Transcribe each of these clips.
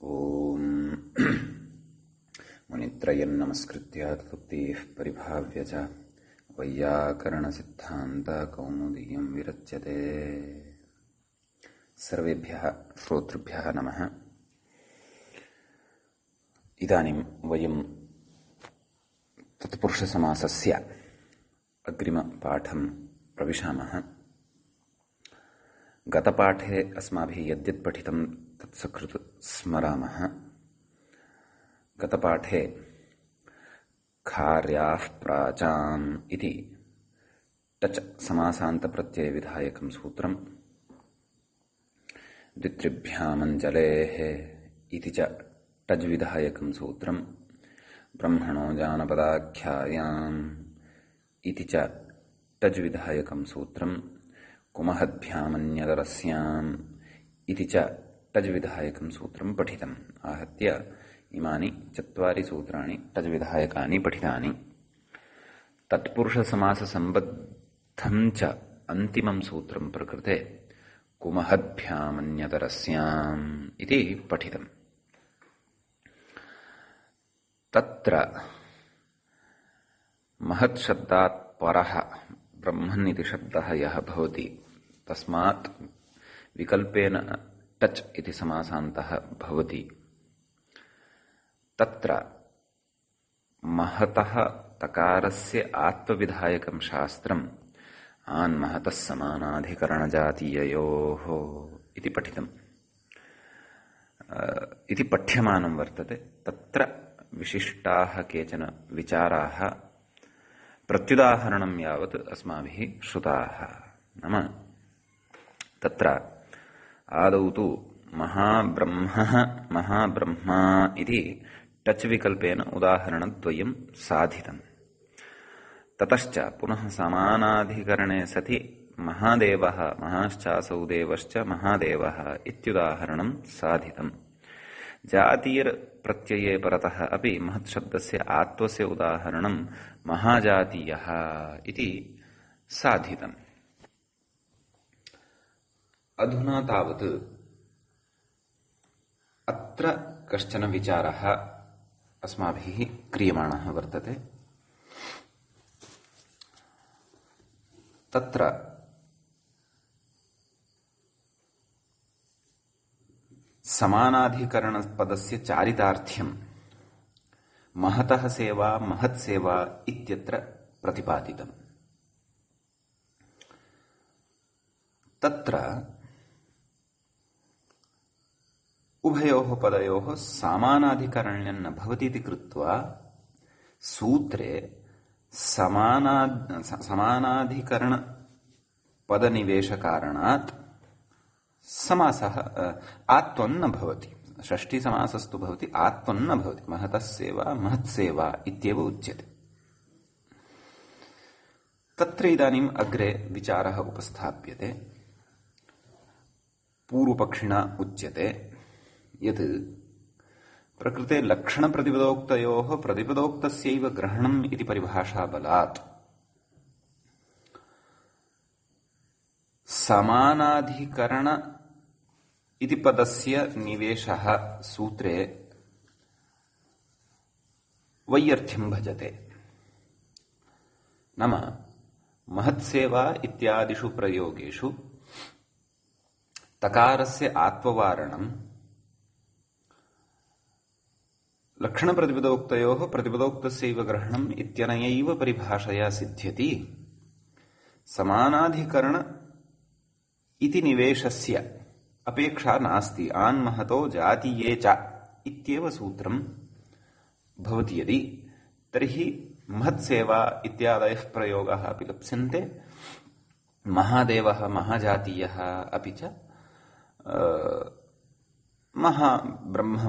ओम मुनित्रयं नमस्कृत्य तदुक्तिः परिभाव्य च वैयाकरणसिद्धान्तकौमुदीयं विरच्यते। सर्वेभ्यः श्रोतृभ्यः नमः। इदानीं वयं तत्पुरुषसमासस्य अग्रिमपाठं प्रविशामः। गतपाठे अस्माभिः यद्यत् पठितं तत्सकृत् स्मरामः। गतपाठे खार्याः प्राचाम् इति टच समासान्तप्रत्ययविधायकं सूत्रं, द्वित्रिभ्यामञ्जलेः इति च टज् विधायकं सूत्रं, ब्रह्मणो जानपदाख्यायाम् इति च टज् विधायकं सूत्रं, कुमहद्भ्यामन्यतरस्याम् इति च टज् विधायकं सूत्रं पठितम्। आहत्य इमानि चत्वारि सूत्राणि टज् विधायकानि पठितानि। तत्पुरुषसमाससम्बद्धं च अन्तिमं सूत्रं प्रकृते कुमहद्भ्यामन्यतरस्याम् इति पठितम्। तत्र महत्शब्दात् परः ब्रह्मन् इति शब्दः यः भवति तस्मात् विकल्पेन टच् इति समासान्तः भवति। तत्र महतः तकारस्य आत्वविधायकं शास्त्रम् आन्महतः समानाधिकरणजातीययोः इति पठितम्, इति पठ्यमानं वर्तते। तत्र विशिष्टाः केचन विचाराः प्रत्युदाहरणं यावत् अस्माभिः श्रुताः। नाम तत्र आदौ तु महाब्रह्मा इति टच् विकल्पेन उदाहरणद्वयं साधितम्। ततश्च पुनः समानाधिकरणे सति महादेवः महाश्चासौ देवश्च महादेवः इत्युदाहरणं साधितम्। जातीय प्रत्यये परतः अपि महत्शब्दस्य आत्वस्य उदाहरणं महाजातीयः इति साधितम्। अधुना तावत् अत्र कश्चन विचारः अस्माभिः क्रियमाणः वर्तते। तत्र समानाधिकरणपदस्य चारितार्थ्यं महतः सेवा महत्सेवा इत्यत्र प्रतिपादितम्। तत्र उभयोः पदयोः समानाधिकरण्यं न भवति इति कृत्वा सूत्रे समानाधिकरण पदनिवेशकारणात् समासः आत्वं न भवति। षष्ठी समासस्तु भवति, आत्वं न भवति। महतः सेवा महत्सेवा इत्येव उच्यते। तत्र इदानीम् अग्रे विचारः उपस्थाप्यते। पूर्वपक्षिणा उच्यते यत् प्रकृते लक्षणप्रतिपदोक्तयोः प्रतिपदोक्तस्यैव ग्रहणम् इति परिभाषाबलात् समानाधिकरण इति पदस्य निवेशः सूत्रे वैयर्थ्यं भजते। नाम महत्सेवा इत्यादिषु प्रयोगेषु तकारस्य आत्ववारणं लक्षणप्रतिपदोक्तयोः प्रतिपदोक्तस्यैव ग्रहणम् इत्यनयैव परिभाषया सिद्ध्यति। समानाधिकरण इति निवेशस्य अपेक्षा नास्ति। आन्महतो जातीये च इत्येव सूत्रं भवति यदि, तर्हि महत्सेवा इत्यादयः प्रयोगाः अपि लप्स्यन्ते। महादेवः महाजातीयः अपि च महाब्रह्मः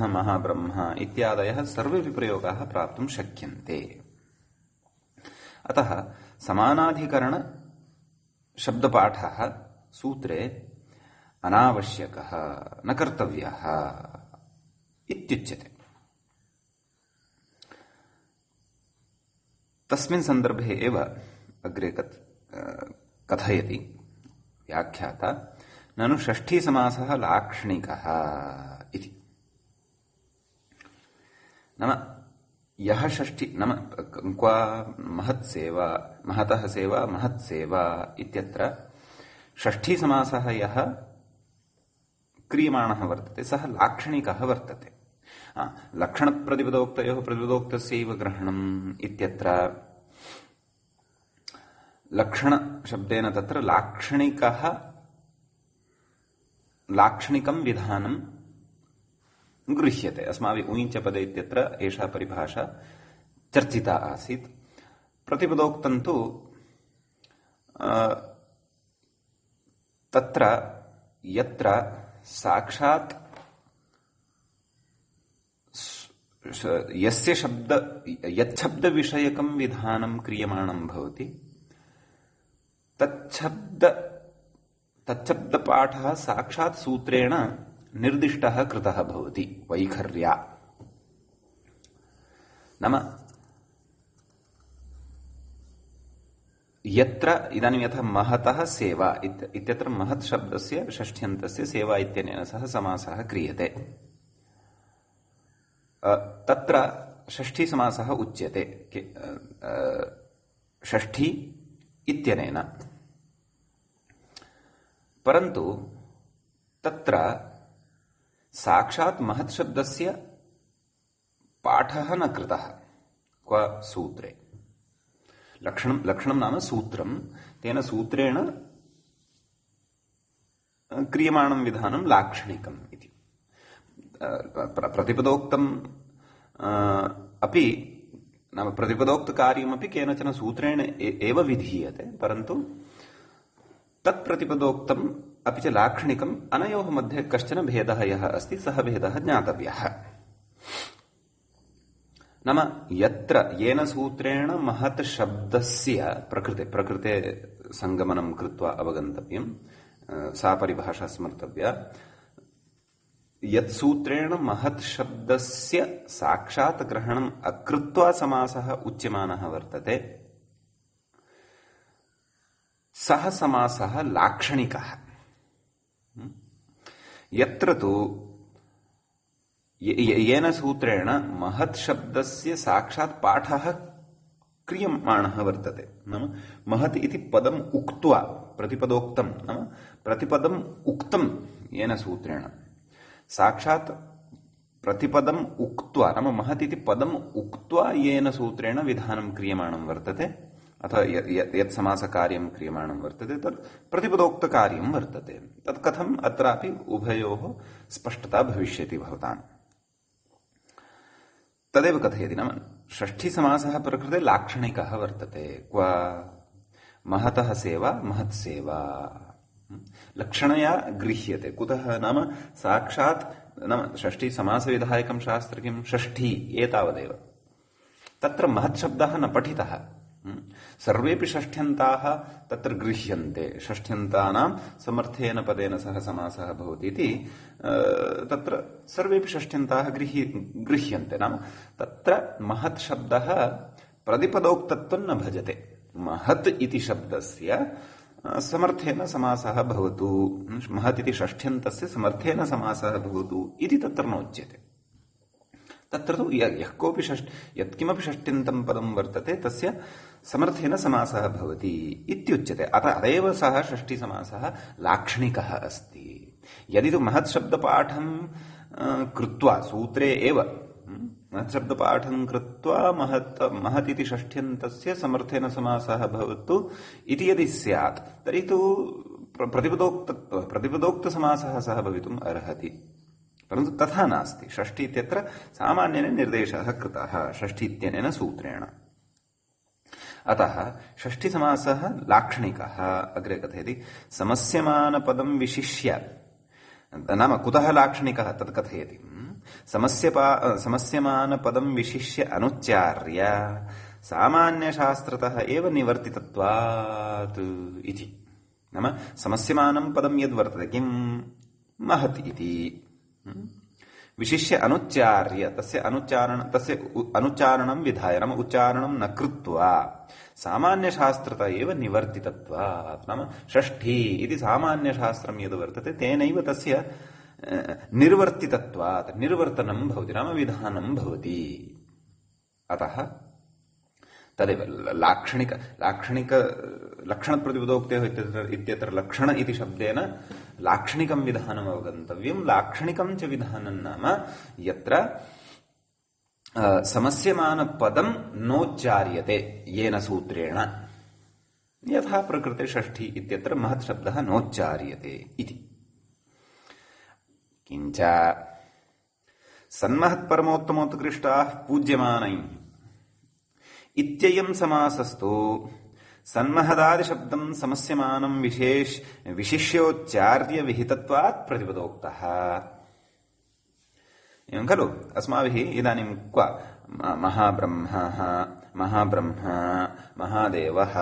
महाब्रह्म इत्यादयः सर्वेपि प्रयोगाः प्राप्तुं शक्यन्ते। अतः समानाधिकरण शब्दपाठः सूत्रे अनावश्यकः न कर्तव्यः इत्युच्यते। तस्मिन् सन्दर्भे एव अग्रे कथयति व्याख्याता ननु षष्ठीसमासः लाक्षणिकः इति। नाम यः षष्ठी नाम क्वा महत्सेवा महतः सेवा महत्सेवा इत्यत्र षष्ठीसमासः यः क्रियमाणः वर्तते सः लाक्षणिकः वर्तते। लक्षणप्रतिपदोक्तयोः प्रतिपदोक्तस्यैव ग्रहणम् इत्यत्र लक्षणशब्देन तत्र लाक्षणिकं विधानं गृह्यते। अस्माभिः ऊञ्चपदे इत्यत्र एषा परिभाषा चर्चिता आसीत्। प्रतिपदोक्तं तु तत्र यत्र साक्षात् यच्छब्दविषयकं विधानं क्रियमाणं भवति तच्छब्दपाठः साक्षात् सूत्रेण निर्दिष्टः कृतः भवति वैखर्या। नाम यत्र इदानीं यथा महतः सेवा इत्यत्र महत् शब्दस्य षष्ठ्यन्तस्य सेवा इत्यनेन सह समासः क्रियते। तत्र षष्ठी समासः उच्यते षष्ठी इत्यनेन, परन्तु तत्र साक्षात् महत् शब्दस्य पाठः न कृतः। क्व सूत्रे लक्षणं नाम सूत्रं, तेन सूत्रेण क्रियमाणं विधानं लाक्षणिकम् इति। प्रतिपदोक्तम् अपि नाम प्रतिपदोक्तकार्यमपि केनचन सूत्रेण एव विधीयते, परन्तु तत्प्रतिपदोक्तम् अपि च लाक्षणिकम् अनयोः मध्ये कश्चन भेदः यः अस्ति सः भेदः ज्ञातव्यः। नाम यत्र येन सूत्रेण महत् शब्दस्य प्रकृते संगमनं कृत्वा अवगन्तव्यं, सा परिभाषा स्मर्तव्या। यत् सूत्रेण महत् शब्दस्य साक्षात् ग्रहणम् अकृत्वा समासः उच्यमानः वर्तते सः समासः लाक्षणिकः। यत्र तु येन सूत्रेण महत् शब्दस्य साक्षात् पाठः क्रियमाणः वर्तते, नाम महत् इति पदम् उक्त्वा प्रतिपदोक्तं, नाम प्रतिपदम् उक्तं येन सूत्रेण साक्षात् प्रतिपदम् उक्त्वा, नाम महत् इति पदम् उक्त्वा येन सूत्रेण विधानं क्रियमाणं वर्तते अथवा यत् समासकार्यं क्रियमाणं वर्तते तत् प्रतिपदोक्तकार्यं वर्तते। तत् कथम् अत्रापि उभयोः स्पष्टता भविष्यति भवताम्। तदेव कथयति, नाम षष्ठीसमासः प्रकृते लाक्षणिकः वर्तते। क्व महतः सेवा महत्सेवा लक्षणया गृह्यते। कुतः नाम साक्षात् नाम षष्ठी समासविधायकं शास्त्र किं षष्ठी एतावदेव। तत्र महत् शब्दः न पठितः। सर्वेपि षष्ठ्यन्ताः तत्र गृह्यन्ते, षष्ठ्यन्तानां समर्थेन पदेन सह समासः भवति इति तत्र सर्वेपि षष्ठ्यन्ताः गृह्यन्ते। नाम तत्र महत् शब्दः प्रतिपदोक्तत्वं न भजते। महत् इति शब्दस्य समर्थेन समासः भवतु, महत् इति षष्ठ्यन्तस्य समर्थेन समासः भवतु इति तत्र नोच्यते। तत्र तु यः कोऽपि यत्किमपि षष्ठ्यन्तं पदं वर्तते तस्य समर्थेन समासः भवति इत्युच्यते। अतएव सः षष्ठीसमासः लाक्षणिकः अस्ति। यदि तु महत् शब्दपाठं कृत्वा सूत्रे एव महत् शब्दपाठं कृत्वा महत् इति षष्ठ्यन्तस्य समर्थेन समासः भवतु इति यदि स्यात् तर्हि तु प्रतिपदोक्तसमासः सः भवितुम् अर्हति, परन्तु तथा नास्ति। षष्ठी इत्यत्र सामान्येन निर्देशः कृतः षष्ठी इत्यनेन सूत्रेण। अतः षष्ठीसमासः लाक्षणिकः। अग्रे कथयति समस्यमानपदं विशिष्य, नाम कुतः लाक्षणिकः तत् कथयति। समस्यमानपदं विशिष्य अनुच्चार्य सामान्यशास्त्रतः एव निवर्तितत्वात् इति। नाम समस्यमानं पदं यद् वर्तते किं महत् इति विशिष्य अनुच्चार्य तस्य अनुच्चारणं विधाय नाम उच्चारणं न कृत्वा सामान्यशास्त्रत एव निवर्तितत्वात् नाम षष्ठी इति सामान्यशास्त्रं यद् वर्तते तेनैव तस्य निर्वर्तितत्वात् निर्वर्तनं भवति नाम विधानं भवति। अतः तदेव लाक्षणिक लक्षणप्रतिपदोक्तेः इत्यत्र लक्षण इति शब्देन लाक्षणिकं विधानम् अवगन्तव्यं। लाक्षणिकं च विधानं नाम यत्र समस्यमानपदं नोच्चार्यते येन सूत्रेण, यथा प्रकृते षष्ठी इत्यत्र महत् शब्दः नोच्चार्यते इति। किञ्च सन्महत्परमोत्तमोत्कृष्टाः पूज्यमानैः इत्ययं समासस्तु सन्महदादिशब्दं समस्यमानं विशिष्योच्चार्य विहितत्वात् प्रतिपदोक्तः। एवं खलु अस्माभिः इदानीं क्व महाब्रह्मः महाब्रह्म महादेवः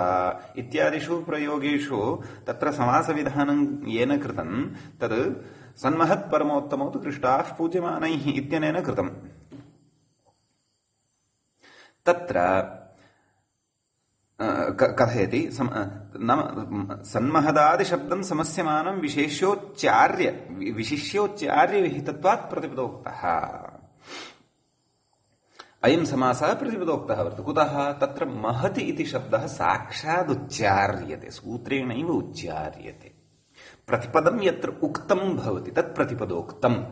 इत्यादिषु प्रयोगेषु तत्र समासविधानं येन कृतं तद् सन्महत्परमोत्तमोत्कृष्टाः पूज्यमानैः इत्यनेन कृतम्। तत्र कथयति नाम सन्महदादिशब्दं समस्यमानं विशिष्योच्चार्य विहितत्वात् प्रतिपदोक्तः। अयं समासः प्रतिपदोक्तः वर्तते। कुतः? तत्र महति इति शब्दः साक्षात् उच्चार्यते, सूत्रेणैव उच्चार्यते। प्रतिपदं यत्र उक्तं भवति तत् प्रतिपदोक्तम्,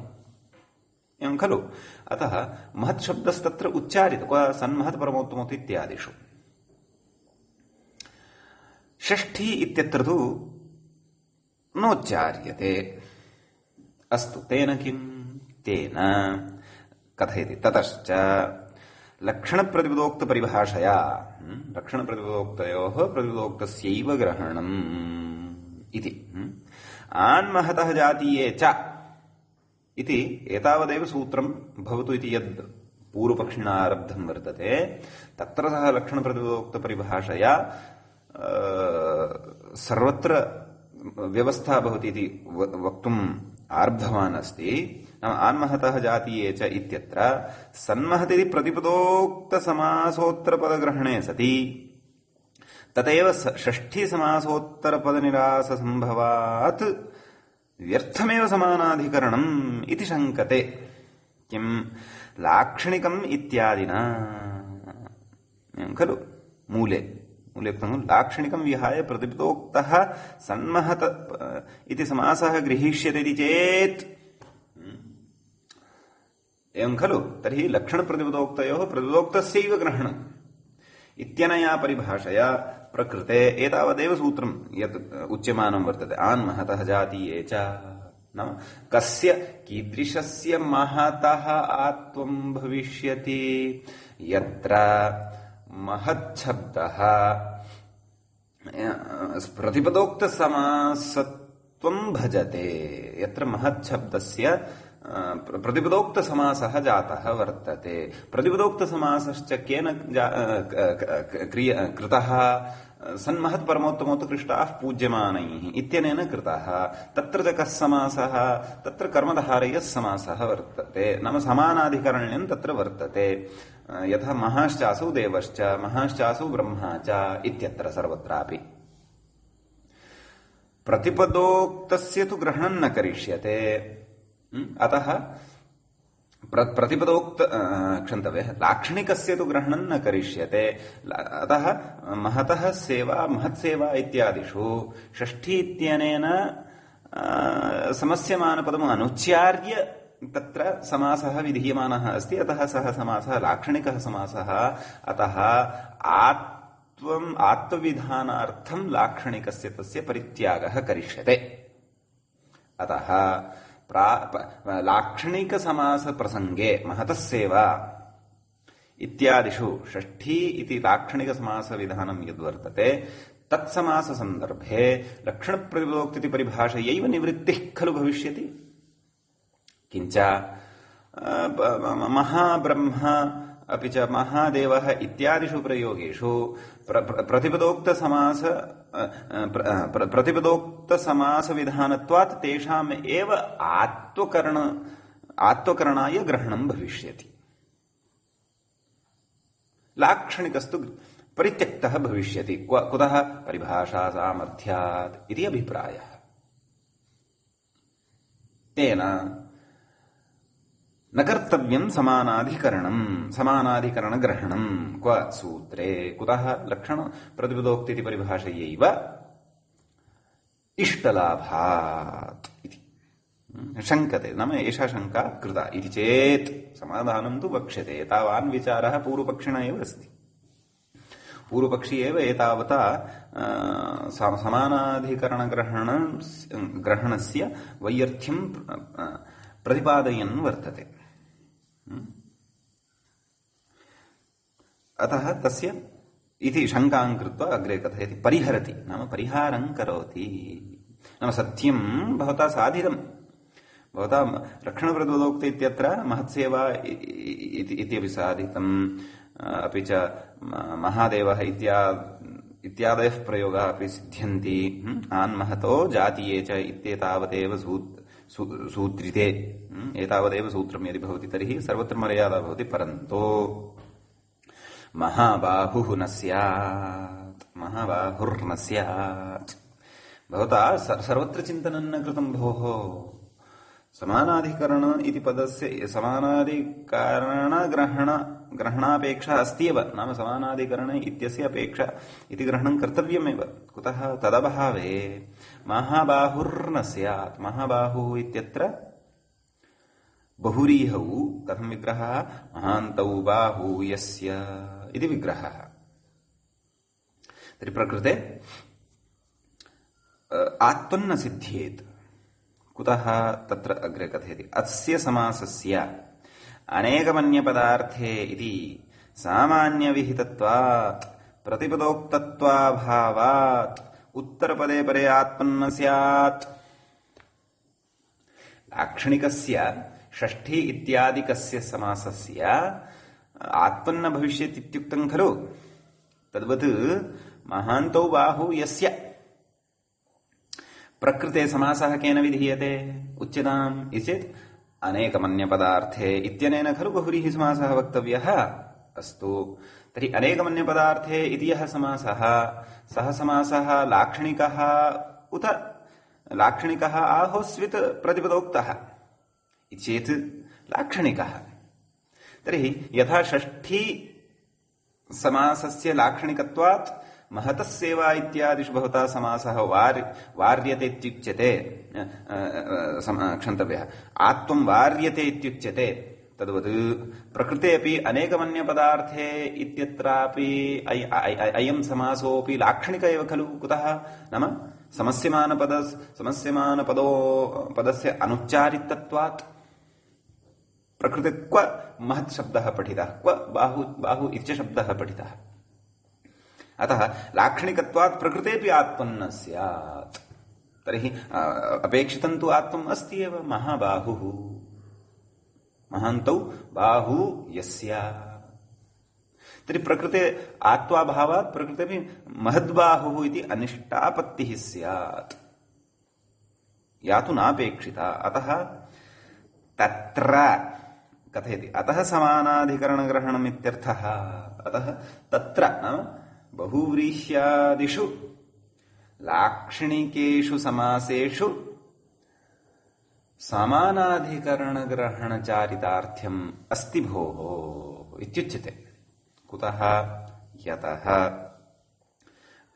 एवं खलु। अतः महत् शब्दस्तत्र उच्चार्यते, क्व सन्महत् परमोत्तमोत् इत्यादिषु। षष्ठी इत्यत्र तु नोच्चार्यते। अस्तु, तेन किं? तेन कथयति ततश्च लक्षणप्रतिपदोक्तपरिभाषया लक्षणप्रतिपदोक्तयोः प्रतिपदोक्तस्यैव ग्रहणम् इति आन्महतः जातीये च इति एतावदेव सूत्रं भवतु इति यद् पूर्वपक्षिणा आरब्धं वर्तते, तत्र सः लक्षणप्रतिपदोक्तपरिभाषया सर्वत्र व्यवस्था भवति इति वक्तुम् आरब्धवान् अस्ति। नाम आन्महतः जातीये च इत्यत्र सन्महति प्रतिपदोक्तसमासोत्तरपदग्रहणे सति तदेव षष्ठीसमासोत्तरपदनिराससम्भवात् व्यर्थमेव समानाधिकरणम् इति शङ्कते। किं? लाक्षणिकम् इत्यादिना खलु मूले लाक्षणिकं विहाय प्रतिपदोक्तः सन्महत इति समासः गृहीष्यते इति चेत् एवं खलु, तर्हि लक्षणप्रतिपदोक्तयोः प्रतिपदोक्तस्यैव ग्रहणम् इत्यनया परिभाषया प्रकृते एतावदेव सूत्रं यत् उच्यमानं वर्तते आन्महतः जातीये च। नाम कस्य कीदृशस्य महतः आत्वं भविष्यति यत्र महच्छब्दः प्रतिपदोक्तसमासत्वं भजते, यत्र महच्छब्दस्य प्रतिपदोक्तसमासः जातः वर्तते। प्रतिपदोक्तसमासश्च केन कृतः? सन्महत्परमोत्तमोत्कृष्टाः पूज्यमानैः इत्यनेन कृतः। तत्र च कः समासः? तत्र कर्मधारयः समासः वर्तते, नाम समानाधिकरण्यं तत्र वर्तते। यथा महाश्चासौ देवश्च महाश्चासौ ब्रह्मा च इत्यत्र सर्वत्रापि प्रतिपदोक्तस्य तु ग्रहणं न करिष्यते। अतः क्षन्तव्यः लाक्षणिकस्य तु ग्रहणं न करिष्यते। अतः महतः सेवा महत्सेवा इत्यादिषु षष्ठी इत्यनेन समस्यमानपदम् अनुच्चार्य तत्र समासः विधीयमानः अस्ति। अतः सः समासः लाक्षणिकः समासः। अतः आत्मविधानार्थं लाक्षणिकस्य तस्य परित्यागः करिष्यते। अतः लाक्षणिकसमासप्रसङ्गे महतः सेवा इत्यादिषु षष्ठी इति लाक्षणिकसमासविधानं यद्वर्तते तत्समाससन्दर्भे लक्षणप्रतिपदोक्ति परिभाषयैव निवृत्तिः खलु भविष्यति। किञ्च महाब्रह्म अपि च महादेवः इत्यादिषु प्रयोगेषु प्रतिपदोक्तसमासविधानत्वात् तेषाम् एव आत्वकरण आत्वकरणाय ग्रहणं भविष्यति, लाक्षणिकस्तु परित्यक्तः भविष्यति। कुतः? परिभाषा सामर्थ्यात् इति अभिप्रायः। तेन न कर्तव्यं समानाधिकरणं, समानाधिकरणग्रहणं। क्व? सूत्रे। कुतः? लक्षण प्रतिपदोक्ति इति परिभाषयैव इष्टलाभात् इति शङ्कते, नाम एषा शङ्का कृता इति चेत् समाधानं तु वक्ष्यते। एतावान् विचारः पूर्वपक्षिण एव अस्ति। पूर्वपक्षी एव एतावता समानाधिकरणग्रहणस्य वैयर्थ्यं प्रतिपादयन् वर्तते। अतः तस्य इति शङ्कां कृत्वा अग्रे कथयति, परिहरति, नाम परिहारं करोति। नाम सत्यं भवता साधितं, भवता रक्षणप्रतिपदोक्ति इत्यत्र महत्सेवा इत्यपि साधितम्, अपि च महादेवः इत्यादयः प्रयोगाः अपि सिद्ध्यन्ति। आन्महतो जातीये च इत्येतावदेव सूत्रिते, एतावदेव सूत्रं यदि भवति तर्हि सर्वत्र मर्यादा भवति। परन्तु महाबाहुः न स्यात्, महाबाहुर्न स्यात्। भवता सर्वत्र चिन्तनं न कृतं भोः। समानाधिकरण इति पदस्य समानाधिकरणग्रहणापेक्षा अस्ति एव, नाम समानाधिकरण इत्यस्य अपेक्षा इति ग्रहणं कर्तव्यमेव। कुतः? तदभावे महाबाहुर्न स्यात्। महाबाहुः इत्यत्र बहुरीहौ कथं विग्रहः? महान्तौ बाहू यस्य इति विग्रहः। तर्हि प्रकृते आत्मन्न सिद्ध्येत्। कुतः? तत्र अग्रे कथयति, अस्य समासस्य अनेकमन्यपदार्थे इति सामान्यविहितत्वात् प्रतिपदोक्तत्वाभावात् उत्तरपदे परे आत्मन्न स्यात्। लाक्षणिकस्य षष्ठी इत्यादिकस्य समासस्य आत्मन्न भविष्यति इत्युक्तं खलु? तद्वत् महान्तौ बाहू यस्य प्रकृते समासः केन विधीयते उच्यताम् इति चेत् अनेकमन्यपदार्थे इत्यनेन खलु बहुरीः समासः वक्तव्यः। अस्तु, तर्हि अनेकमन्यपदार्थे इति यः समासः, सः समासः लाक्षणिकः उत लाक्षणिकः आहोस्वित् प्रतिपदोक्तः इति चेत् लाक्षणिकः। तर्हि यथा षष्ठी समासस्य लाक्षणिकत्वात् महतः सेवा इत्यादिषु भवता समासः वार्यते इत्युच्यते, क्षन्तव्यः, आत्वं वार्यते इत्युच्यते। तद्वत् प्रकृते अपि अनेकमन्यपदार्थे इत्यत्रापि अयं समासोऽपि लाक्षणिक एव खलु? कुतः? नाम समस्यमानपदस्य अनुच्चारितत्वात्। प्रकृते क्व महत् शब्दः पठितः, क्व बाहु इति शब्दः पठितः। अतः लाक्षणिकत्वात् प्रकृतेऽपि आत्मन्न स्यात्। तर्हि अपेक्षितं तु आत्मम् अस्ति एव, महाबाहुः, महान्तौ बाहू यस्य। तर्हि प्रकृते आत्वाभावात् प्रकृतेऽपि महद्बाहुः इति अनिष्टापत्तिः स्यात्, या तु नापेक्षिता। अतः तत्र कथयति, अतः समानाधिकरणग्रहणम् इत्यर्थः। अतः तत्र नाम बहुव्रीह्यादिषु लाक्षणिकेषु समासेषु समानाधिकरणग्रहणचारितार्थ्यम् अस्ति भोः इत्युच्यते। कुतः? यतः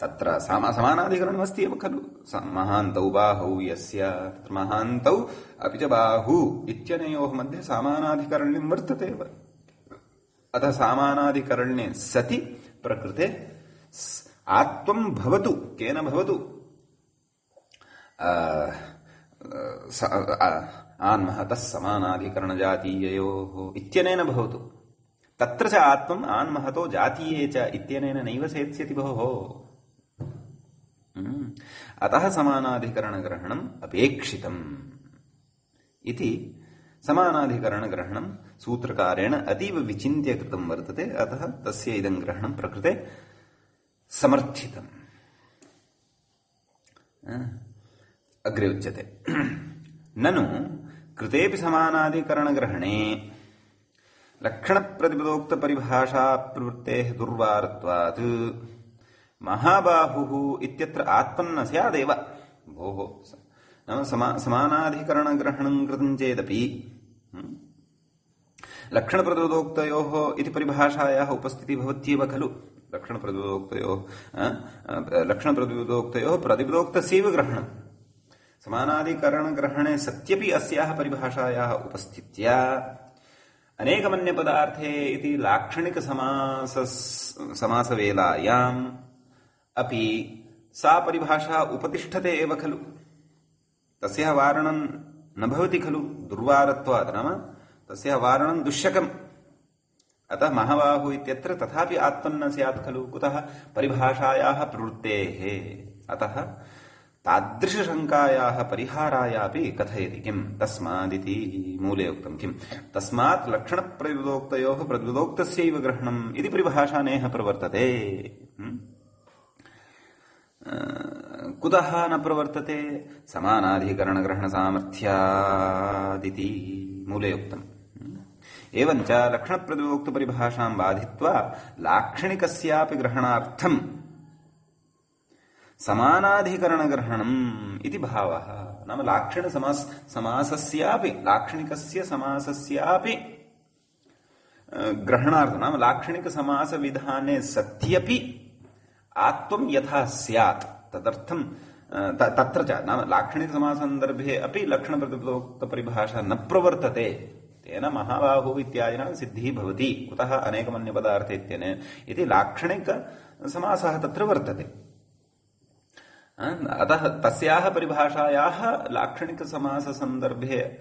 तत्र समानाधिकरणमस्ति एव खलु। महान्तौ बाहौ यस्य, तत्र महान्तौ अपि च बाहू इत्यनयोः मध्ये समानाधिकरण्यं वर्तते एव। अतः समानाधिकरण्ये सति प्रकृते आत्वं भवतु, केन भवतु? आन्महतः समानाधिकरणजातीययोः इत्यनेन भवतु। तत्र च आत्मम् आन्महतो जातीये च इत्यनेन नैव सेत्स्यति भोः। अतः समानाधिकरणग्रहणम् अपेक्षितम् इति समानाधिकरणग्रहणं सूत्रकारेण अतीव विचिन्त्य कृतं वर्तते। अतः तस्य इदं ग्रहणं प्रकृते समर्थितम्। अग्रे उच्यते, ननु कृतेपि समानाधिकरणग्रहणे लक्षणप्रतिपदोक्तपरिभाषाप्रवृत्तेः दुर्वारत्वात् महाबाहुः इत्यत्र आत्मन्न स्यादेव। भोः, नाम समानाधिकरणग्रहणं कृतं चेदपि लक्षणप्रतिपदोक्तयोः इति परिभाषायाः उपस्थितिः भवत्येव खलु। लक्षणप्रतिपदोक्तयोः प्रतिपदोक्तस्यैव ग्रहणम्। समानाधिकरणग्रहणे सत्यपि अस्याः परिभाषायाः उपस्थित्या अनेकमन्यपदार्थे इति लाक्षणिकसमासवेलायाम् अपि सा परिभाषा उपतिष्ठते एव खलु। तस्याः वारणं न भवति खलु दुर्वारत्वात्, नाम तस्याः वारणं दुश्शकम्। अतः महाबाहु इत्यत्र तथापि आत्मन्न स्यात् खलु। कुतः? परिभाषायाः प्रवृत्तेः। अतः तादृशशङ्कायाः परिहारायापि कथयति किम्? तस्मादिति मूले उक्तं किम्? तस्मात् लक्षणप्रतिपदोक्तयोः प्रतिपदोक्तस्यैव ग्रहणम् इति परिभाषा नेह प्रवर्तते। कुतः न प्रवर्तते? समानाधिकरणग्रहणसामर्थ्यादिति मूले उक्तम्। एवञ्च लक्षणप्रतिपदोक्तपरिभाषां बाधित्वा लाक्षणिकस्यापि ग्रहणार्थम् समानाधिकरणग्रहणम् इति भावः। नाम लाक्षणिकसमासस्यापि लाक्षणिकस्य समासस्यापि ग्रहणार्थं, नाम लाक्षणिकसमासविधाने सत्यपि आत्वं यथा स्यात् तदर्थं तत्र च, नाम लाक्षणिकसमाससन्दर्भे अपि लक्षणप्रतिपदोक्तपरिभाषा न प्रवर्तते। तेन महाबाहुः इत्यादिना सिद्धिः भवति। कुतः? अनेकमन्यपदार्थे इति लाक्षणिकसमासः तत्र वर्तते। अतः तस्याः परिभाषायाः लाक्षणिकसमाससन्दर्भे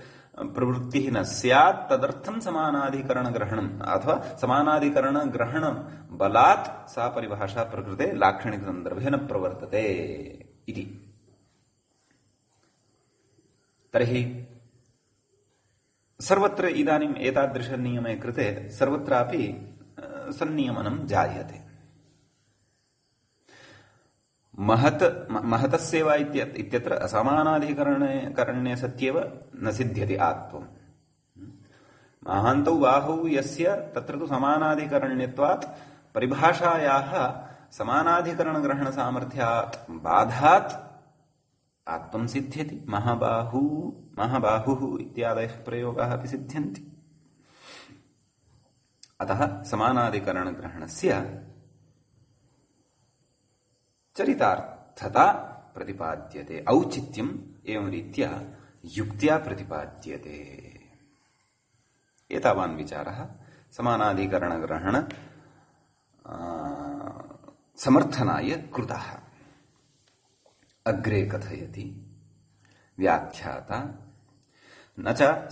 प्रवृत्तिः न स्यात्। तदर्थं समानाधिकरणग्रहणम् अथवा समानाधिकरणग्रहणं बलात् सा परिभाषा प्रकृते लाक्षणिकसन्दर्भे न प्रवर्तते इति। तर्हि सर्वत्र इदानीम् एतादृशनियमे कृते सर्वत्रापि सन्नियमनं जायते। महतस्सेवा इत्यत्र असमानाधिकरणे सत्येव न सिद्ध्यति आत्वम्। महान्तौ बाहौ यस्य तत्र तु समानाधिकरण्यत्वात् परिभाषायाः समानाधिकरणग्रहणसामर्थ्यात् बाधात् आत्मं सिद्ध्यति। महाबाहुः इत्यादयः प्रयोगाः अपि सिद्ध्यन्ति। अतः समानाधिकरणग्रहणस्य चरितार्थता प्रतिपाद्यते, औचित्यम् एवं रीत्या युक्त्या प्रतिपाद्यते। एतावान् विचारः समानाधिकरणग्रहण समर्थनाय कृतः। अग्रे कथयति व्याख्याता, न च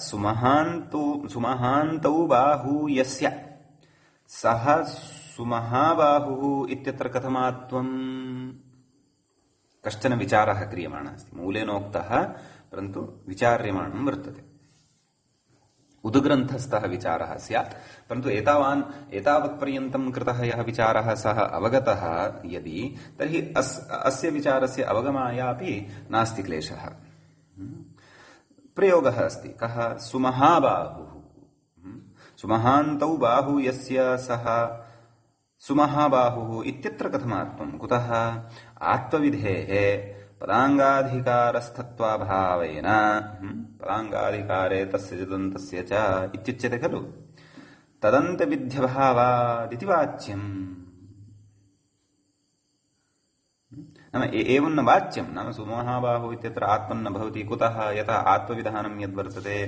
सुमहान्तौ बाहू यस्य सः सुमहाबाहुः इत्यत्र कथमात्वम्? कश्चन विचारः क्रियमाणः अस्ति। मूलेनोक्तः परन्तु विचार्यमाणं वर्तते। उद्ग्रन्थस्थः विचारः स्यात्, परन्तु एतावत्पर्यन्तं कृतः यः विचारः सः अवगतः यदि, तर्हि अस्य विचारस्य अवगमायापि नास्ति क्लेशः। प्रयोगः अस्ति। कः? सुमहाबाहुः। सुमहान्तौ बाहू यस्य सः सुमहाबाहुः इत्यत्र कथमात्वम्? कुतः? आत्मविधेः पदाङ्गाधिकारस्थत्वाभावेन, पदाङ्गाधिकारे तस्य च दन्तस्य च इत्युच्यते खलु, तदन्तविध्यभावादिति वाच्यम्। नाम एवं न वाच्यम्। नाम सुमहाबाहुः इत्यत्र आत्मन्न भवति। कुतः? यथा आत्मविधानं यद्वर्तते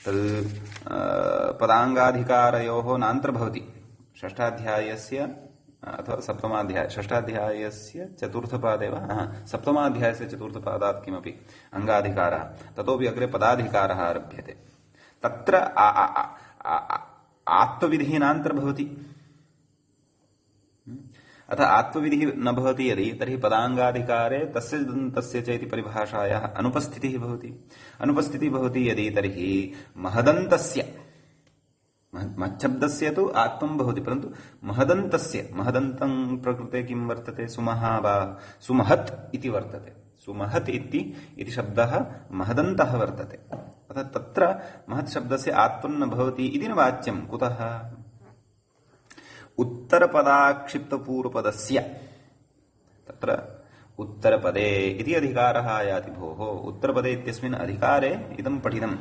तद् पदाङ्गाधिकारयोः नान्तर्भवति। षष्ठाध्यायस्य अथवा षष्ठाध्यायस्य चतुर्थपादे वा, सप्तमाध्यायस्य चतुर्थपादात् किमपि अङ्गाधिकारः, ततोपि अग्रे पदाधिकारः आरभ्यते। तत्र आत्मविधिः नान्तर्भवति। अतः आत्मविधिः न भवति यदि, तर्हि पदाङ्गाधिकारे तस्य दन्तस्य च इति परिभाषायाः अनुपस्थितिः भवति। अनुपस्थितिः भवति यदि, तर्हि महदन्तस्य, मच्छब्दस्य तु आत्मं भवति, परन्तु महदन्तं प्रकृते किं वर्तते? सुमहत् इति वर्तते। सुमहत् इति शब्दः महदन्तः वर्तते। अतः तत्र महत्शब्दस्य आत्मन्न भवति इति न वाच्यं। कुतः? उत्तरपदाक्षिप्तपूर्वपदस्य तत्र उत्तरपदे इति अधिकारः आयाति भोः। उत्तरपदे इत्यस्मिन् अधिकारे इदं पठितम्।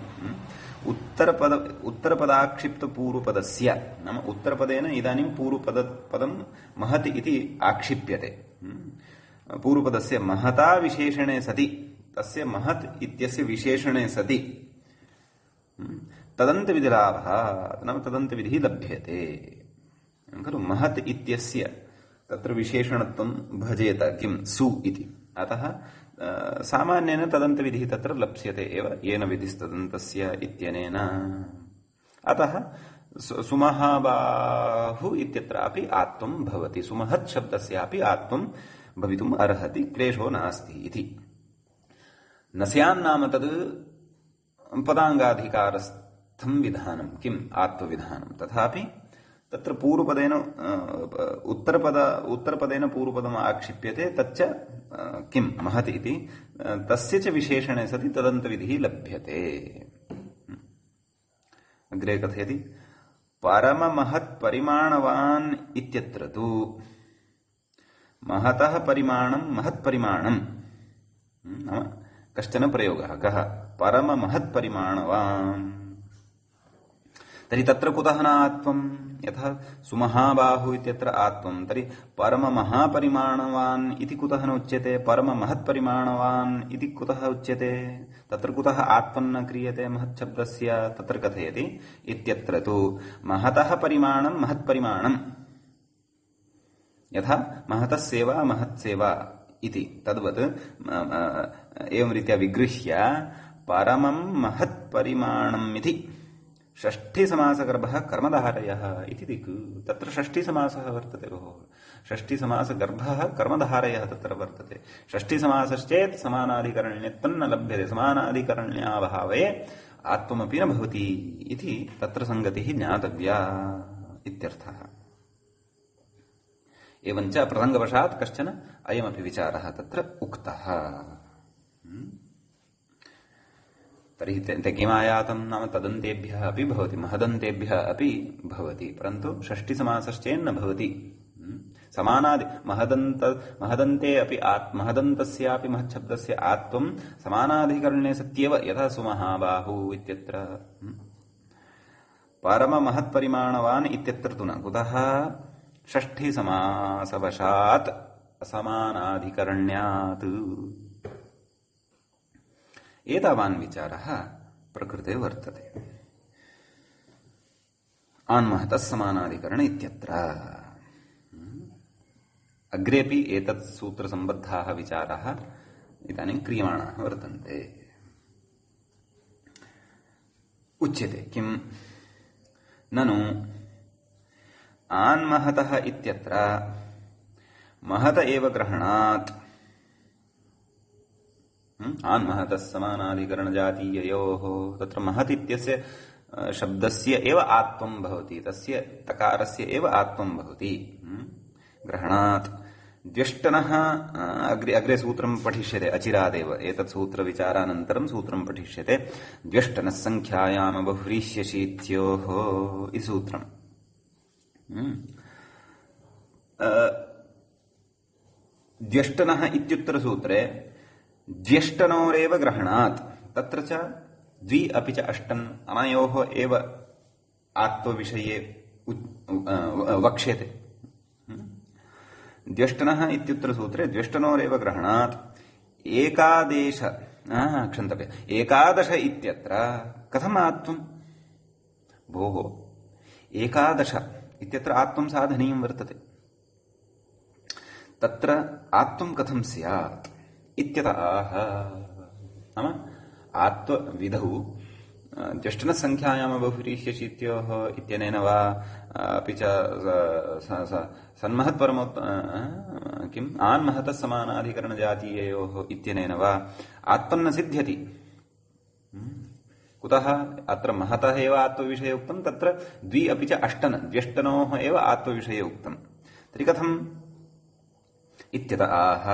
उत्तरपदाक्षिप्तपूर्वपदस्य नाम उत्तरपदेन इदानीं पूर्वपदं महत् इति आक्षिप्यते। पूर्वपदस्य महता विशेषणे सति, तस्य महत् इत्यस्य विशेषणे सति तदन्तविधिलाभः नाम तदन्तविधिः लभ्यते खलु। महत् इत्यस्य तत्र विशेषणत्वं भजेत किं सु इति। अतः सामान्येन तदन्तविधिः तत्र लप्स्यते एव येन विधिस्तदन्तस्य इत्यनेन। अतः सुमहाबाहु इत्यत्रापि आत्वं भवति, सुमहत् शब्दस्यापि आत्वं भवितुम् अर्हति, क्लेशो नास्ति इति। न स्यान् नाम तद् पदाङ्गाधिकारस्थं विधानं किम् आत्वविधानं। तथापि तत्र पूर्वपदेन उत्तरपदेन पूर्वपदम् आक्षिप्यते, तच्च किं महत् इति, तस्य च विशेषणे सति तदन्तविधिः लभ्यते। अग्रे कथयति परममहत्परिमाणवान् इत्यत्र तु महतः परिमाणं महत्परिमाणं नाम कश्चन प्रयोगः। कः? परममहत्परिमाणवान्। तर्हि तत्र कुतः न आत्वं? यथा सुमहाबाहु इत्यत्र आत्वं, तर्हि परममहापरिमाणवान् इति कुतः न उच्यते? परममहत्परिमाणवान् इति कुतः उच्यते? तत्र कुतः आत्वं न क्रियते महच्छब्दस्य? तत्र कथयति इत्यत्र तु महतः परिमाणं महत्परिमाणं, यथा महतस्सेवा महत्सेवा इति तद्वत् एवं रीत्या विगृह्य परमं महत्परिमाणम् इति षष्ठीसमासगर्भः कर्मधारयः इति दिक्। तत्र षष्ठीसमासः वर्तते भोः। षष्ठीसमासगर्भः कर्मधारयः तत्र वर्तते। षष्ठीसमासश्चेत् समानाधिकरण्यत्वं न लभ्यते, समानाधिकरण्याभावे आत्वमपि न भवति इति तत्र संगतिः ज्ञातव्या इत्यर्थः। एवञ्च प्रसङ्गवशात् कश्चन अयमपि विचारः तत्र उक्तः। तर्हि ते किमायातं नाम तदन्तेभ्यः अपि भवति, महदन्तेभ्यः अपि भवति, परन्तु षष्ठीसमासश्चेन्न भवति। समानादि महदन्ते अपि महदन्तस्यापि महच्छब्दस्य आत्वं समानाधिकरणे सत्येव, यथा सुमहाबाहु इत्यत्र। परममहत्परिमाणवान् इत्यत्र तु न। कुतः? षष्ठीसमासवशात् असमानाधिकरण्यात्। एतावान् विचारः प्रकृते वर्तते। आन्महतः समानाधिकरण इत्यत्र अग्रेपि एतत् सूत्रसम्बद्धाः विचाराः इदानीं क्रियमाणाः वर्तन्ते। उच्यते किं? ननु आन्महतः इत्यत्र महत एव ग्रहणात् आन्महतः समानाधिकरणजातीययोः तत्र महत् इत्यस्य शब्दस्य एव आत्वं भवति, तस्य तकारस्य एव आत्वं भवति ग्रहणात्। द्व्यष्टनः अग्रे सूत्रं पठिष्यते अचिरादेव। एतत् सूत्रविचारानन्तरं सूत्रं पठिष्यते। द्व्यष्टनः संख्यायाम बहुव्रीह्यशीत्योः इति सूत्रम्। द्व्यष्टनः इत्युत्तरसूत्रे द्व्यष्टनोरेव ग्रहणात्, तत्र च द्वि अपि च अष्टन् अनयोः एव आत्वविषये वक्ष्यते। द्व्यष्टनः इत्युत्तरसूत्रे द्व्यष्टनोरेव ग्रहणात् एकादश इत्यत्र कथम् आत्वं? भोः, एकादश इत्यत्र आत्वं साधनीयं वर्तते। तत्र आत्वं कथं स्यात् इत्यतः नाम आत्वविधौ ज्येष्ठनसंख्यायाम बहुव्रीह्यशीत्योः इत्यनेन वा अपि च सन्महत्परमोत् किम् आन्महतः समानाधिकरणजातीययोः इत्यनेन वा आत्मन्न सिद्ध्यति। कुतः? अत्र महतः एव आत्वविषये उक्तं, तत्र द्वि अपि च अष्टन् द्व्यष्टनोः एव आत्वविषये उक्तं। तर्हि कथम् इत्यत आह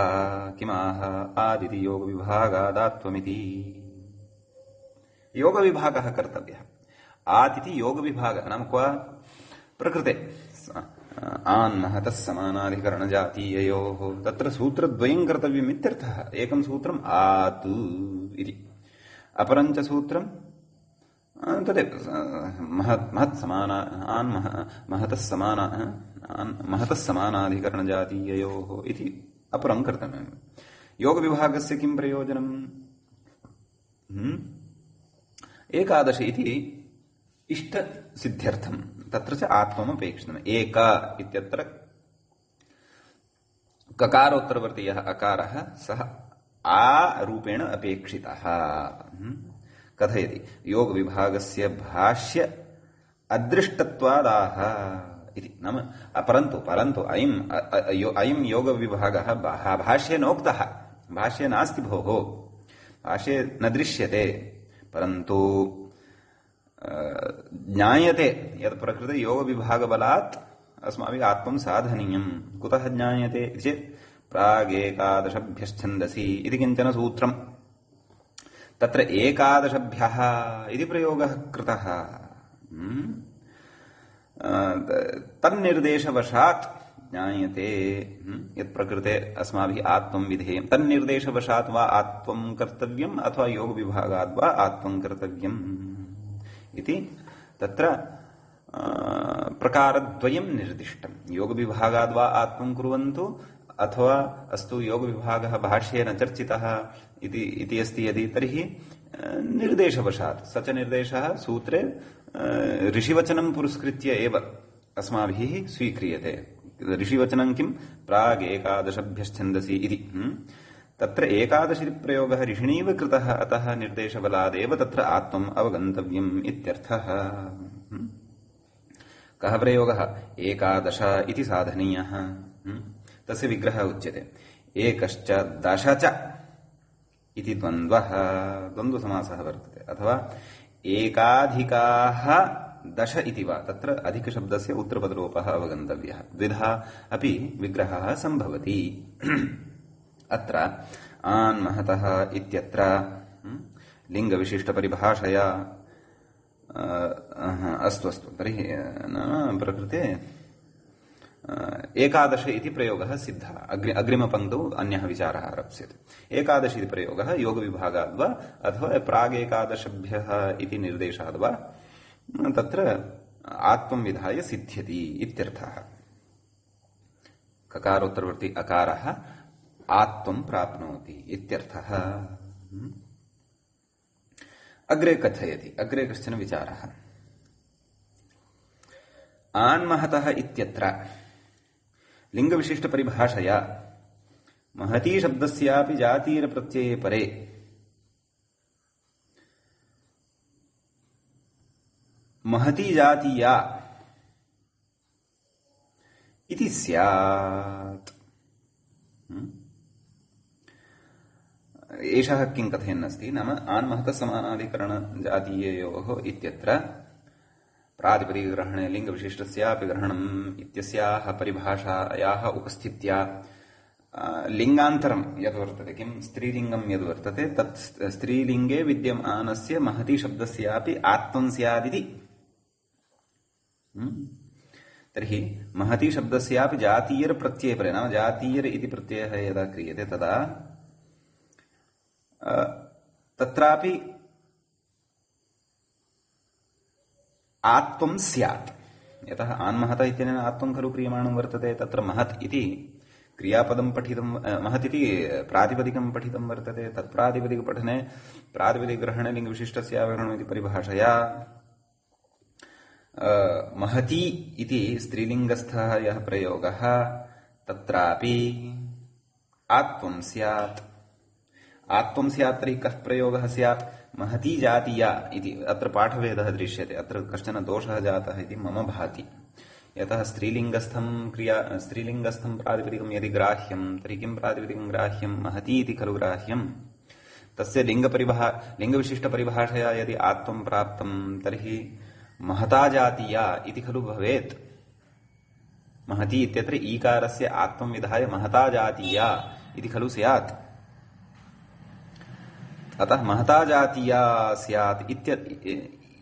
किमाह आदिति योगविभागादात्वमिति। योगविभागः कर्तव्यः। आत् इति योगविभागः नाम क्व प्रकृते आन् महतः समानाधिकरणजातीययोः तत्र सूत्रद्वयं कर्तव्यम् इत्यर्थः। एकं सूत्रम् आत् इति, अपरं च सूत्रं तदेव महत् समाना आन् महतः समानाधिकरणजातीययोः इति अपरं कर्तव्यम्। योगविभागस्य किं प्रयोजनम्? एकादश इति इष्टसिद्ध्यर्थम्, तत्र च आत्ममपेक्षितम्। एक इत्यत्र ककारोत्तरवर्ती यः अकारः सः आ रूपेण अपेक्षितः। कथयति योगविभागस्य भाष्य अदृष्टत्वादाह इति। नाम परन्तु अयं योगविभागः भाष्ये नोक्तः, भाष्ये नास्ति भोः, भाष्ये न दृश्यते, परन्तु ज्ञायते यत् प्रकृते योगविभागबलात् अस्माभिः आत्मं साधनीयम्। कुतः ज्ञायते चेत् प्रागेकादशभ्यश्छन्दसि इति किञ्चन सूत्रम्, तत्र एकादशभ्यः इति प्रयोगः कृतः। तन्निर्देशवशात् ज्ञायते यत् प्रकृते अस्माभिः आत्मं विधेयं। तन्निर्देशवशात् वा आत्मं कर्तव्यम् अथवा योगविभागात् वा आत्मं कर्तव्यम् इति तत्र प्रकारद्वयं निर्दिष्टम्। योगविभागाद् वा आत्मं कुर्वन्तु अथवा अस्तु योगविभागः भाष्ये न चर्चितः इति अस्ति यदि, तर्हि निर्देशवशात् स च निर्देशः सूत्रे ऋषिवचनं पुरस्कृत्य एव अस्माभिः स्वीक्रियते। ऋषिवचनं किं? प्राग् एकादशभ्यश्छन्दसि इति। तत्र एकादश इति प्रयोगः ऋषिणैव कृतः, अतः निर्देशबलादेव तत्र आत्मम् अवगन्तव्यम् इत्यर्थः। कः प्रयोगः? एकादश इति साधनीयः, तस्य विग्रहः उच्यते। एकश्च दश च इति द्वन्द्वसमासः वर्तते, अथवा एकाधिकाः दश इति वा, तत्र अधिकशब्दस्य उत्तरपदलोपः अवगन्तव्यः। द्विधा अपि विग्रहः सम्भवति। अत्र आन् महतः इत्यत्र लिङ्गविशिष्टपरिभाषया अस्तु तर्हि नाम प्रकृते एकादश इति प्रयोगः सिद्धः। अग्रिमपङ्क्तौ अन्यः विचारः आरप्स्यते। एकादश इति प्रयोगः योगविभागाद् वा अथवा प्रागेकादशभ्यः इति निर्देशाद् वा तत्र आत्मं विधाय सिद्ध्यति इत्यर्थः। ककारोत्तरवर्ती अकारः आत्मं प्राप्नोति इत्यर्थः। अग्रे कथयति, अग्रे कश्चन विचारः। आन्महतः इत्यत्र लिङ्गविशिष्टपरिभाषया महती शब्दस्यापि जातीयप्रत्यये परे महती जातीया इति स्यात्। एषः किं कथयन्नस्ति नाम आन्महतः समानाधिकरणजातीययोः इत्यत्र प्रातिपदिकग्रहणे लिङ्गविशिष्टस्यापि ग्रहणम् इत्यस्याः परिभाषायाः उपस्थित्या लिङ्गान्तरं यद्वर्तते, किं स्त्रीलिङ्गं यद्वर्तते तत् स्त्रीलिङ्गे विद्यमानस्य महती शब्दस्यापि आत्मं स्यादिति। तर्हि महती शब्दस्यापि जातीयर प्रत्ययपरे, नाम जातीयर इति प्रत्ययः यदा क्रियते तदा तत्रापि आत्मं स्यात्। यतः आन्महतः इत्यनेन आत्मं खलु क्रियमाणं वर्तते, तत्र महत् इति क्रियापदं पठितं, महत् इति प्रातिपदिकं पठितं वर्तते। तत् प्रातिपदिकपठने प्रातिपदिकग्रहणे लिङ्गविशिष्टस्य व्याकरणम् इति परिभाषया महती इति स्त्रीलिङ्गस्थः यः प्रयोगः तत्रापि आत्मं स्यात्। आत्मं स्यात् तर्हि कः प्रयोगः स्यात्? महती जातीया इति अत्र पाठभेदः दृश्यते। अत्र कश्चन दोषः जातः इति मम भाति। यतः स्त्रीलिङ्गस्थं प्रातिपदिकं यदि ग्राह्यं तर्हि किं प्रातिपदिकं ग्राह्यं? महती इति खलु ग्राह्यं। तस्य लिङ्गविशिष्टपरिभाषया यदि आत्मं प्राप्तं तर्हि महता जातीया इति खलु भवेत्। महती इत्यत्र ईकारस्य आत्मं विधाय महता जातीया इति खलु स्यात्। अतः महता जातीया स्यात्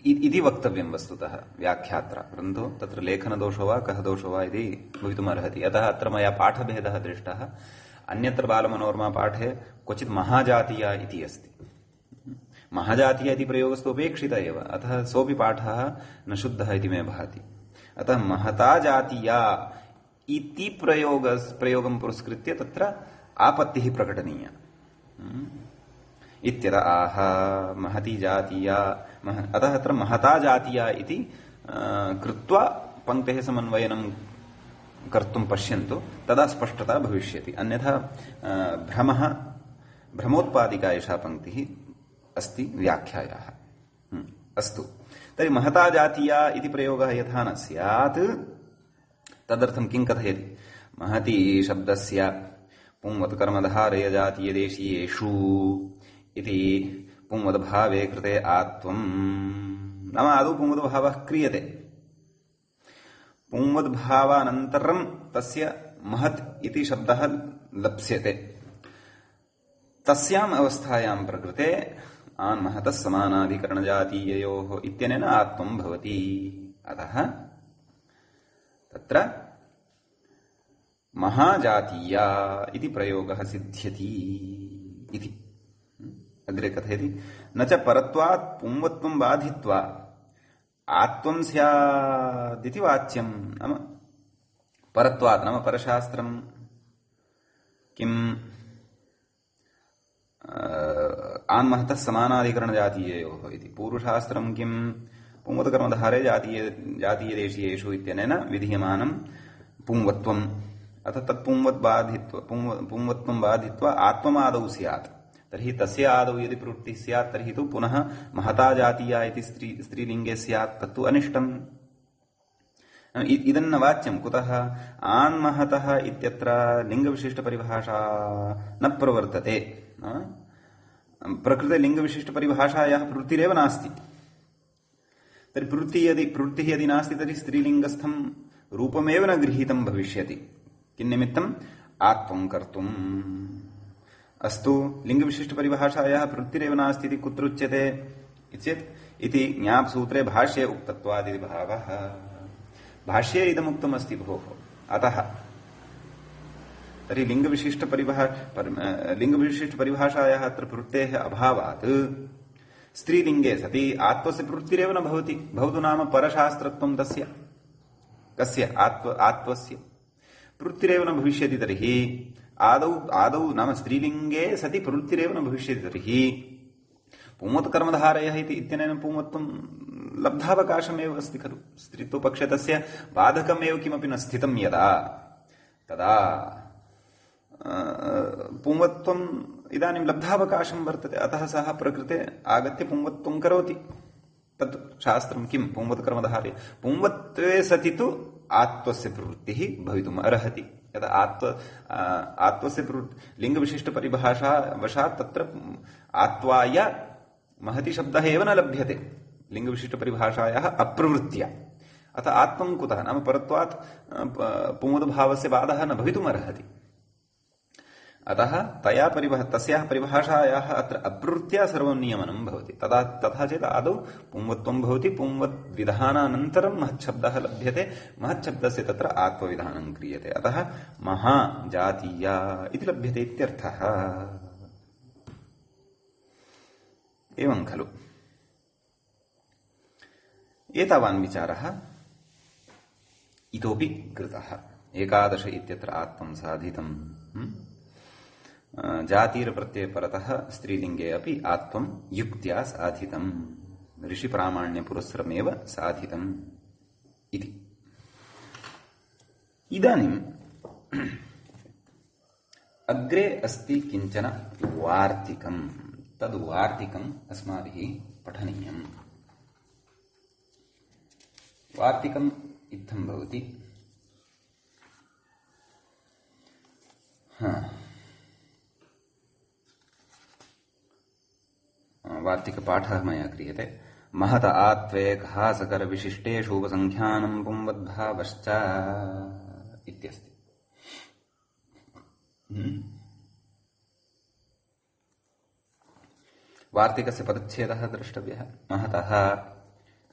इति वक्तव्यं वस्तुतः व्याख्यात्रा, परन्तु तत्र लेखनदोषो वा कः दोषो वा इति भवितुमर्हति। अतः अत्र मया पाठभेदः दृष्टः। अन्यत्र बालमनोरमा पाठे क्वचित् महाजातीया इति अस्ति। महाजातीय इति प्रयोगस्तु उपेक्षितः एव, अतः सोऽपि पाठः न शुद्धः इति मे भाति। अतः महता जातीया इति प्रयोगं पुरस्कृत्य तत्र आपत्तिः प्रकटनीया इत्यतः आह महती जातीया, अतः अत्र महता जातीया इति कृत्वा पङ्क्तेः समन्वयनं कर्तुं पश्यन्तु, तदा स्पष्टता भविष्यति। अन्यथा भ्रमोत्पादिका एषा पङ्क्तिः अस्ति व्याख्यायाः। अस्तु, तर्हि महता जातीया इति प्रयोगः यथा न स्यात् तदर्थं किं कथयति? महती शब्दस्य पुंवत्कर्मधारय जातीयदेशीयेषु इति पुंवद्भावे कृते आत्वं, नाम आदौ पुंवद्भावः क्रियते, पुंवद्भावानन्तरं तस्य महत् इति शब्दः लप्स्यते। तस्याम् अवस्थायां प्रकृते आन्महतः समानाधिकरणजातीययोः इत्यनेन आत्वं भवति। अतः तत्र महाजातीया इति प्रयोगः सिद्ध्यति इति अग्रे कथयति। न च परत्वात् पुंवत्वं बाधित्वा आत्वं स्यादिति वाच्यं। नाम परत्वात् नाम परशास्त्रं किम् आन्महतः समानाधिकरणजातीययोः इति, पूर्वशास्त्रं किम् पुंवत्कर्मधारे जातीयदेशीयेषु इत्यनेन विधीयमानं पुंवत्वम्। अथ पुंवत्वं बाधित्वा आत्वमादौ स्यात्, तर्हि तस्य आदौ यदि प्रवृत्तिः स्यात् तर्हि तु पुनः महता जातीया इति स्त्रीलिङ्गे स्यात्, तत्तु अनिष्टम्। इदन्न वाच्यं कुतः? आन्महतः इत्यत्र लिङ्गविशिष्टपरिभाषा न प्रवर्तते। प्रकृते लिङ्गविशिष्टपरिभाषायाः प्रवृत्तिरेव नास्ति। तर्हि प्रवृत्तिः यदि नास्ति तर्हि स्त्रीलिङ्गस्थं रूपमेव न गृहीतं भविष्यति। किन्निमित्तम्? आत्वं कर्तुम्। अस्तु, लिङ्गविशिष्टपरिभाषायाः प्रवृत्तिरेव नास्ति इति कुत्र उच्यते चेत् इति ज्ञापसूत्रे भाष्ये उक्तत्वादिति भावः। भाष्ये इदमुक्तमस्ति भोः। अतः तर्हि लिङ्गविशिष्टपरिभाषायाः अत्र प्रवृत्तेः अभावात् स्त्रीलिङ्गे सति आत्वस्य प्रवृत्तिरेव न भवति। भवतु नाम परशास्त्रत्वं तस्य कस्य आत्वस्य प्रवृत्तिरेव न भविष्यति। तर्हि आदौ नाम स्त्रीलिङ्गे सति प्रवृत्तिरेव न भविष्यति। तर्हि पुंवत्कर्मधारयः इति इत्यनेन पुंवत्वं लब्धावकाशमेव अस्ति खलु। स्त्रीत्वपक्षे तस्य बाधकमेव किमपि न स्थितं यदा, तदा पुंवत्वम् इदानीं लब्धावकाशं वर्तते। अतः सः प्रकृते आगत्य पुंवत्वं करोति। तत् शास्त्रं किं? पुंवत्कर्मधारे पुंवत्वे सति तु आत्वस्य प्रवृत्तिः भवितुम् अर्हति। यदा आत्वस्य लिङ्गविशिष्टपरिभाषा वशात् तत्र आत्वाय महति शब्दः एव न लभ्यते लिङ्गविशिष्टपरिभाषायाः अप्रवृत्त्या। अतः आत्वं कुतः? नाम परत्वात् पुंवद्भावस्य बाधः न भवितुमर्हति। अतः तस्याः परिभाषायाः अत्र अप्रवृत्त्या सर्वं नियमनं भवति। तथा चेत् आदौ पुंवत्वं भवति, पुंवद्विधानानन्तरं महच्छब्दः लभ्यते, महच्छब्दस्य तत्र आत्वविधानं क्रियते। अतः महाजातीया इति लभ्यते इत्यर्थः। एवं खलु। एतावान् विचारः इतोपि कृतः। 11 इत्यत्र आत्वं साधितं। जातीरप्रत्यये परतः स्त्रीलिङ्गे अपि आत्वं युक्त्या साधितम्, ऋषिप्रामाण्यपुरस्सरमेव साधितम् इति। इदानीम् अग्रे अस्ति किञ्चन वार्तिकम्। तद् वार्तिकम् अस्माभिः पठनीयम्। वार्तिकम् इत्थं भवति। वार्तिकपाठः मया क्रियते। महत आत्वे घासकरविशिष्टेषु उपसङ्ख्यानं पुंवद्भावश्च इत्यस्ति। वार्तिकस्य पदच्छेदः द्रष्टव्यः। महतः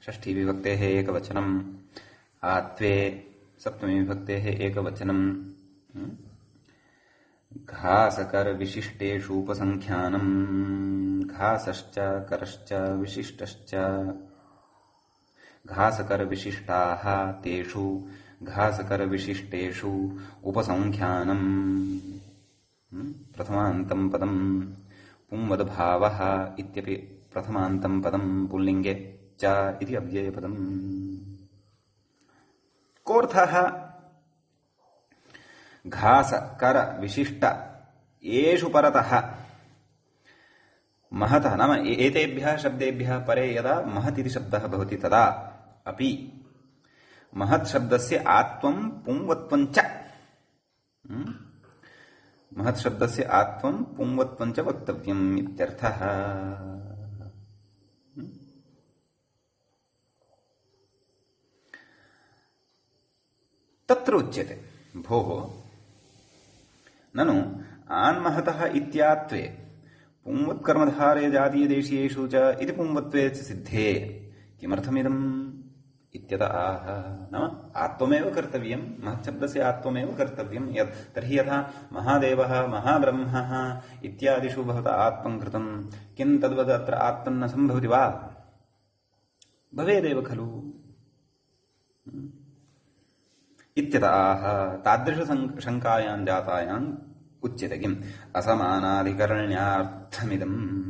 षष्ठी विभक्तेः एकवचनम्, आत्वे सप्तमी विभक्तेः एकवचनम्, घासकर विशिष्टेषु उपसंख्यानम्, घासश्च करश्च विशिष्टश्च, घासकर विशिष्टाः तेषु घासकर विशिष्टेषु उपसंख्यानम्। प्रथमान्तं पदम् पुंवदभावः इत्यपि प्रथमान्तं पदम् पुल्लिङ्गे च इति अव्ययपदम्। कोऽर्थः? घास कर विशिष्ट येषु परतः महतः नाम एतेभ्यः शब्देभ्यः परे यदा महत् इति शब्दः भवति तदा अपि महत् शब्दस्य आत्वं पुंवत्वं च, महत् शब्दस्य आत्वं पुंवत्वं च वक्तव्यम् इत्यर्थः। तत्र उच्यते भोः ननु आन्महतः इत्यात्वे पुंवत्कर्मधारे जातीयदेशीयेषु च इति पुंवत्वे च सिद्धे किमर्थमिदम् इत्यत आह। नाम आत्वमेव कर्तव्यम्, महच्छब्दस्य आत्वमेव कर्तव्यम्। तर्हि यथा महादेवः महाब्रह्मः इत्यादिषु भवता आत्मं कृतम्, किं तद्वद् अत्र आत्मन्न सम्भवति वा? भवेदेव खलु इत्यत आह। तादृशशङ्कायां जातायाम् उच्यते किम् असमानाधिकरण्यार्थमिदम्।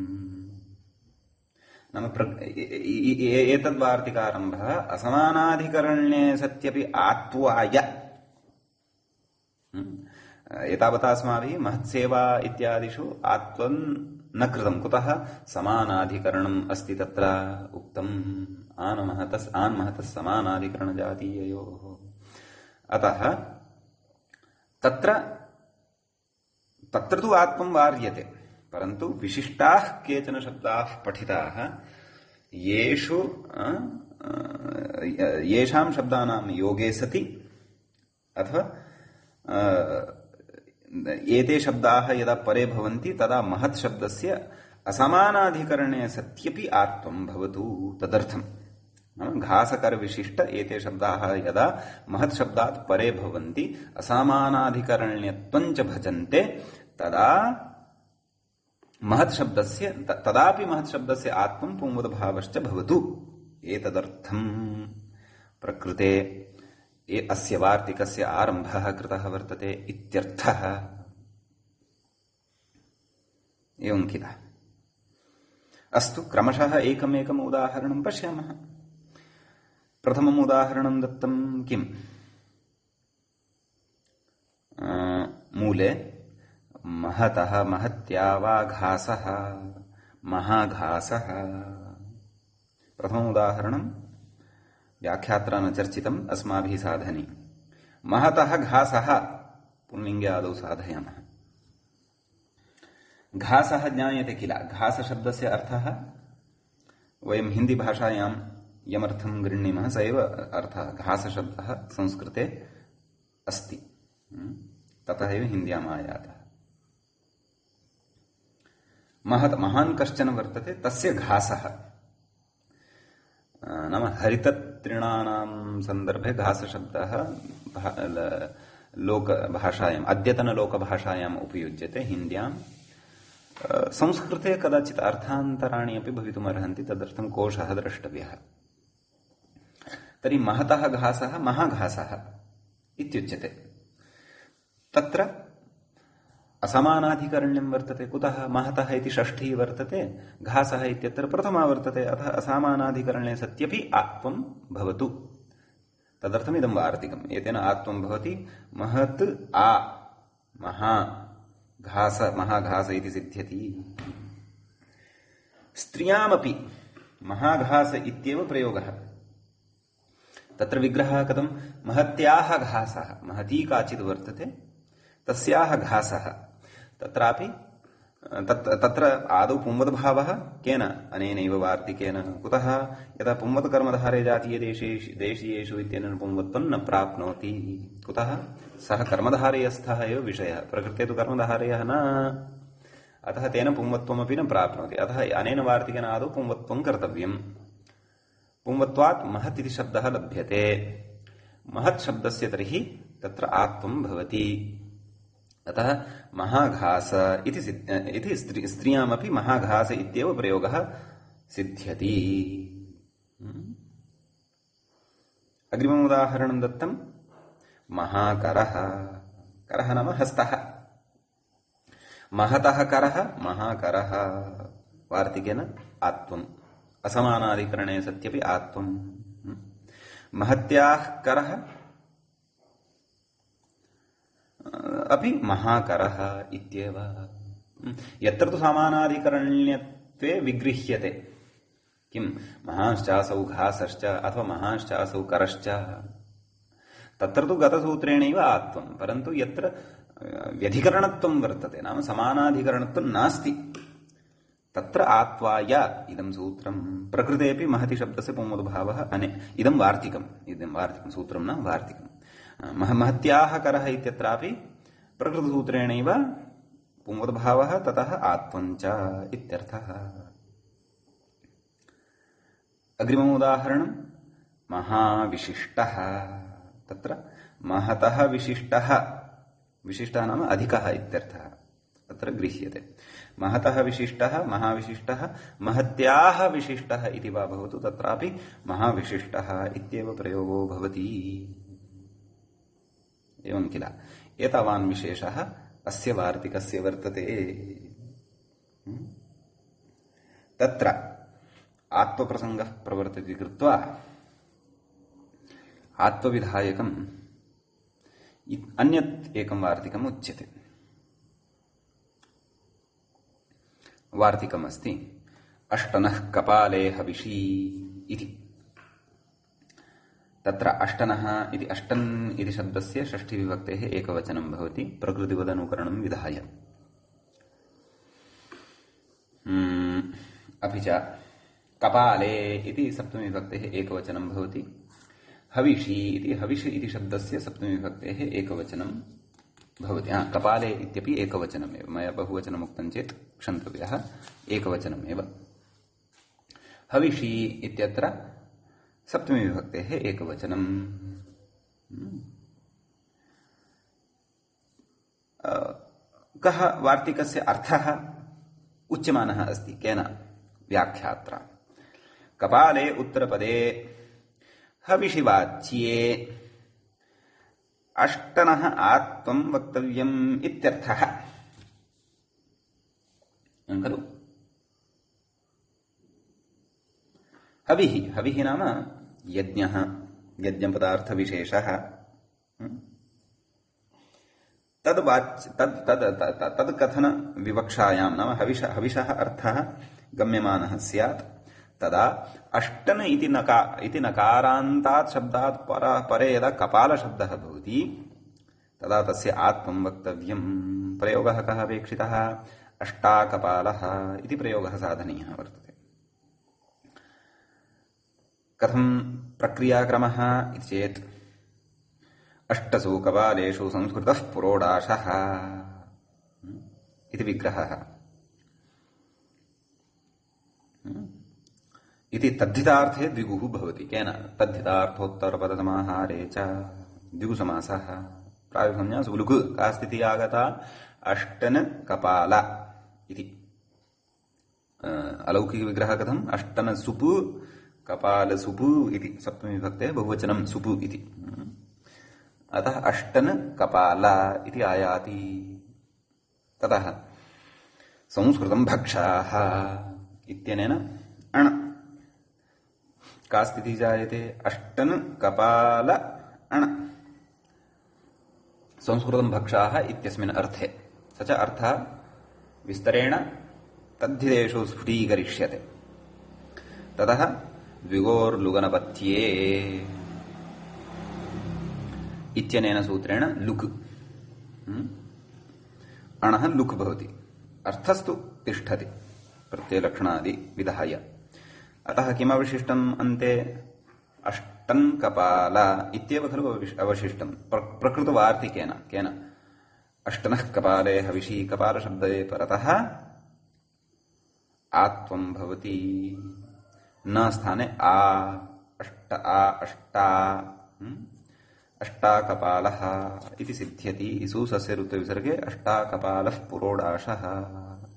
नाम एतद्वार्तिकारम्भः असमानाधिकरण्ये सत्यपि आत्वाय। एतावता अस्माभिः महत्सेवा इत्यादिषु आत्वं न कृतं। कुतः? समानाधिकरणम् अस्ति तत्र उक्तम्। आन्महतः समानाधिकरणजातीययोः। अतः तत्र तु आत्मं वार्यते, परन्तु विशिष्टाः केचन शब्दाः पठिताः येषां शब्दानां योगे सति अथवा एते शब्दाः यदा परे भवन्ति तदा महत् शब्दस्य असमानाधिकरणे सत्यपि आत्वं भवतु तदर्थम्। नाम घासकर विशिष्ट एते शब्दाः यदा महत् शब्दात् परे भवन्ति असमानाधिकरण्यत्वं च भजन्ते तदा तदापि महत् शब्दस्य आत्मं पुंवदभावश्च भवतु। एतदर्थं प्रकृते अस्य वार्तिकस्य आरम्भः कृतः वर्तते इत्यर्थः। एवं किल? अस्तु, क्रमशः एकमेकम् उदाहरणं पश्यामः। प्रथमम् उदाहरणं दत्तं किम्? मूले महतः महत्या वा घासः महाघासः। प्रथमम् उदाहरणं व्याख्यात्रा न चर्चितम् अस्माभिः साधनी। महतः घासः पुल्लिङ्गे आदौ साधयामः। घासः ज्ञायते किल? घासशब्दस्य अर्थः वयं हिन्दीभाषायां यमर्थं गृह्णीमः स एव अर्थः। घासशब्दः संस्कृते अस्ति, ततः एव हिन्द्याम् आयातः। महान् कश्चन वर्तते, तस्य घासः नाम हरिततृणानां सन्दर्भे घासशब्दः लोकभाषायाम् अद्यतनलोकभाषायाम् उपयुज्यते हिन्द्यां। संस्कृते कदाचित् अर्थान्तराणि अपि भवितुमर्हन्ति, तदर्थं कोशः द्रष्टव्यः। तर्हि महतः घासः महाघासः इत्युच्यते। तत्र असमानाधिकरण्यं वर्तते। कुतः? महतः इति षष्ठी वर्तते, घासः इत्यत्र प्रथमा वर्तते। अतः असमानाधिकरणे सत्यपि आत्वं भवतु, तदर्थमिदं वार्तिकम्। एतेन आत्वं भवति महत् आ महाघास महाघास इति सिद्ध्यति। स्त्रियामपि महाघास इत्येव प्रयोगः। तत्र विग्रहः कथं? महत्याः घासः, महती काचित् वर्तते, तस्याः घासः। तत्रापि तत्र आदौ पुंवदभावः केन? अनेनैव वार्तिकेन। कुतः? यदा पुंवदकर्मधारे जातीयदेशीयेषु इत्यनेन पुंवत्वं न प्राप्नोति। कुतः? सः कर्मधारेयस्थः एव विषयः, प्रकृते तु कर्मधारेयः न। अतः तेन पुंवत्वमपि न प्राप्नोति। अतः अनेन वार्तिकेन आदौ पुंवत्वं कर्तव्यम्। पुंवत्वात् महत् इति शब्दः लभ्यते। महत् शब्दस्य तर्हि तत्र आत्वं भवति। अतः महाघास इति स्त्रियामपि महाघास इत्येव प्रयोगः सिद्ध्यति। अग्रिमम् उदाहरणं दत्तं महाकरः। करः नाम हस्तः। महतः करः महाकरः वार्तिकेन आत्वम्। असमानाधिकरणे सत्यपि आत्वम्। महत्याः करः अपि महाकरः इत्येव। यत्र तु समानाधिकरण्यत्वे विगृह्यते किं महांश्चासौ घासश्च अथवा महांश्चासौ करश्च, तत्र तु गतसूत्रेणैव आत्वं। परन्तु यत्र व्यधिकरणत्वं वर्तते नाम समानाधिकरणत्वं नास्ति तत्र आत्वाय इदं सूत्रं। प्रकृतेपि महति शब्दस्य पुंवद्भावः इदं वार्तिकं सूत्रं न वार्तिकं। महत्याः करः इत्यत्रापि प्रकृतसूत्रेणैव पुंवद्भावः ततः आत्वं च इत्यर्थः। अग्रिमम् उदाहरणं महाविशिष्टः। तत्र महतः विशिष्टः, विशिष्टः नाम अधिकः इत्यर्थः तत्र गृह्यते। महतः विशिष्टः महाविशिष्टः, महत्याः विशिष्टः इति वा भवतु, तत्रापि महाविशिष्टः इत्येव प्रयोगो भवति। एवं किल। एतावान् विशेषः अस्य वार्तिकस्य वर्तते। तत्र आत्वप्रसङ्गः प्रवर्तते कृत्वा आत्वविधायकम् अन्यत् एकं वार्तिकम् उच्यते। वार्तिकमस्ति अष्टनः कपाले हविषी इति। तत्र अष्टनः इति अष्टन् इति शब्दस्य षष्ठीविभक्तेः एकवचनं भवति प्रकृतिवदनुकरणं विधाय। अपि च कपाले इति सप्तमीविभक्तेः एकवचनं भवति। हविषी इति हविष इति शब्दस्य सप्तमीविभक्तेः एकवचनं भवति। कपाले इत्यपि एकवचनमेव, मया बहुवचनम् उक्तं चेत् क्षन्तव्यः, एकवचनमेव। हविषी इत्यत्र सप्तमीविभक्तेः एकवचनं। कः वार्तिकस्य अर्थः उच्यमानः अस्ति केन? व्याख्यात्रा। कपाले उत्तरपदे हविषिवाच्ये अष्टनः आत्वं वक्तव्यम् इत्यर्थः खलु। हविः नाम यज्ञः, यज्ञपदार्थविशेषः। तद् कथन विवक्षायां नाम हविषः अर्थः गम्यमानः स्यात् तदा अष्टन इति नकारान्तात् शब्दात् परे यदा कपालशब्दः भवति तदा तस्य आत्मं वक्तव्यम्। प्रयोगः कः अपेक्षितः? अष्टाकपालः इति प्रयोगः साधनीयः वर्तते। कथं प्रक्रियाक्रमः इति चेत् अष्टसु कपालेषु संस्कृतः पुरोडाशः इति विग्रहः इति तद्धितार्थे द्विगुः भवति। केन? तद्धितार्थोत्तरपदसमाहारे च द्विगुसमासः। प्रायोगसंज्ञासु लुक् का स्थितिः आगता? अष्टन कपाल इति। अलौकिकविग्रहः कथम्? अष्टन सुप् कपाल सुप् इति सप्तमी विभक्तेः बहुवचनं सुप् इति। अतः अष्टन कपाल इति आयाति। ततः संस्कृतं भक्षाः इत्यनेन अण का स्थितिः जायते? अष्टन कपाल अण संस्कृतं भक्षाः इत्यस्मिन् अर्थे। स च अर्थः विस्तरेण तद्धितेषु स्फुटीकरिष्यते। ततः द्विगोर्लुगनपत्ये इत्यनेन सूत्रेण लुक् अणः लुक् भवति। अर्थस्तु तिष्ठति प्रत्ययलक्षणादि विधाय। अतः किमवशिष्टम् अन्ते? अष्टन् कपाल इत्येव खलु अवशिष्टम् प्रकृतवार्तिकेन। केन? अष्टनः कपाले हविषी कपालशब्दे परतः आत्वं भवति, न स्थाने आ, अष्टा अष्टाकपालः इति सिद्ध्यति। इसु सस्य ऋत्व विसर्गे अष्टाकपालः पुरोडाशः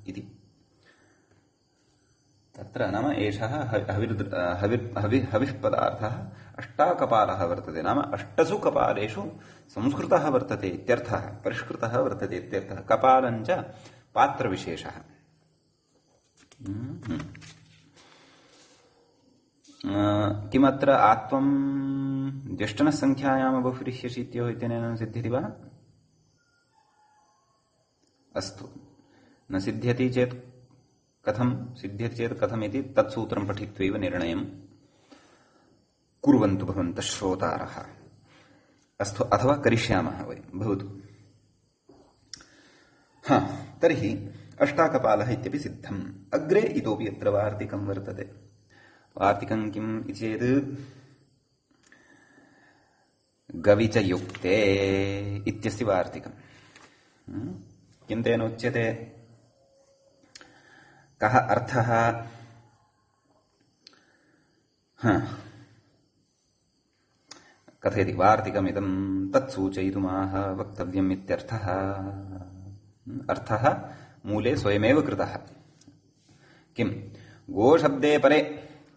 इति। तत्र नाम एषः हविः पदार्थः अष्टाकपालः वर्तते, नाम अष्टसु कपालेषु संस्कृतः वर्तते इत्यर्थः, परिष्कृतः वर्तते इत्यर्थः। कपालञ्च पात्रविशेषः। किमत्र आत्वं ज्येष्ठनः संख्यायाम् बहुव्रीह्यशीत्योः इत्यनेन सिद्ध्यति वा? अस्तु, न सिद्ध्यति चेत् कथं, सिद्ध्यति चेत् कथम् इति तत्सूत्रं पठित्वैव निर्णयं कुर्वन्तु भवन्तः श्रोतारः। अस्तु, अथवा करिष्यामः वयं, भवतु। तर्हि अष्टाकपालः इत्यपि सिद्धम्। अग्रे इतोपि अत्र वार्तिकं वर्तते। वार्तिकं किम् इति चेत् गवि च युक्ते इत्यस्य वार्तिकम्। किं तेन उच्यते, कः अर्थः? कथयति वार्तिकमिदं तत्सूचयितुमाह वक्तव्यम् इत्यर्थः। अर्थः मूले स्वयमेव कृतः। किं? गोशब्दे परे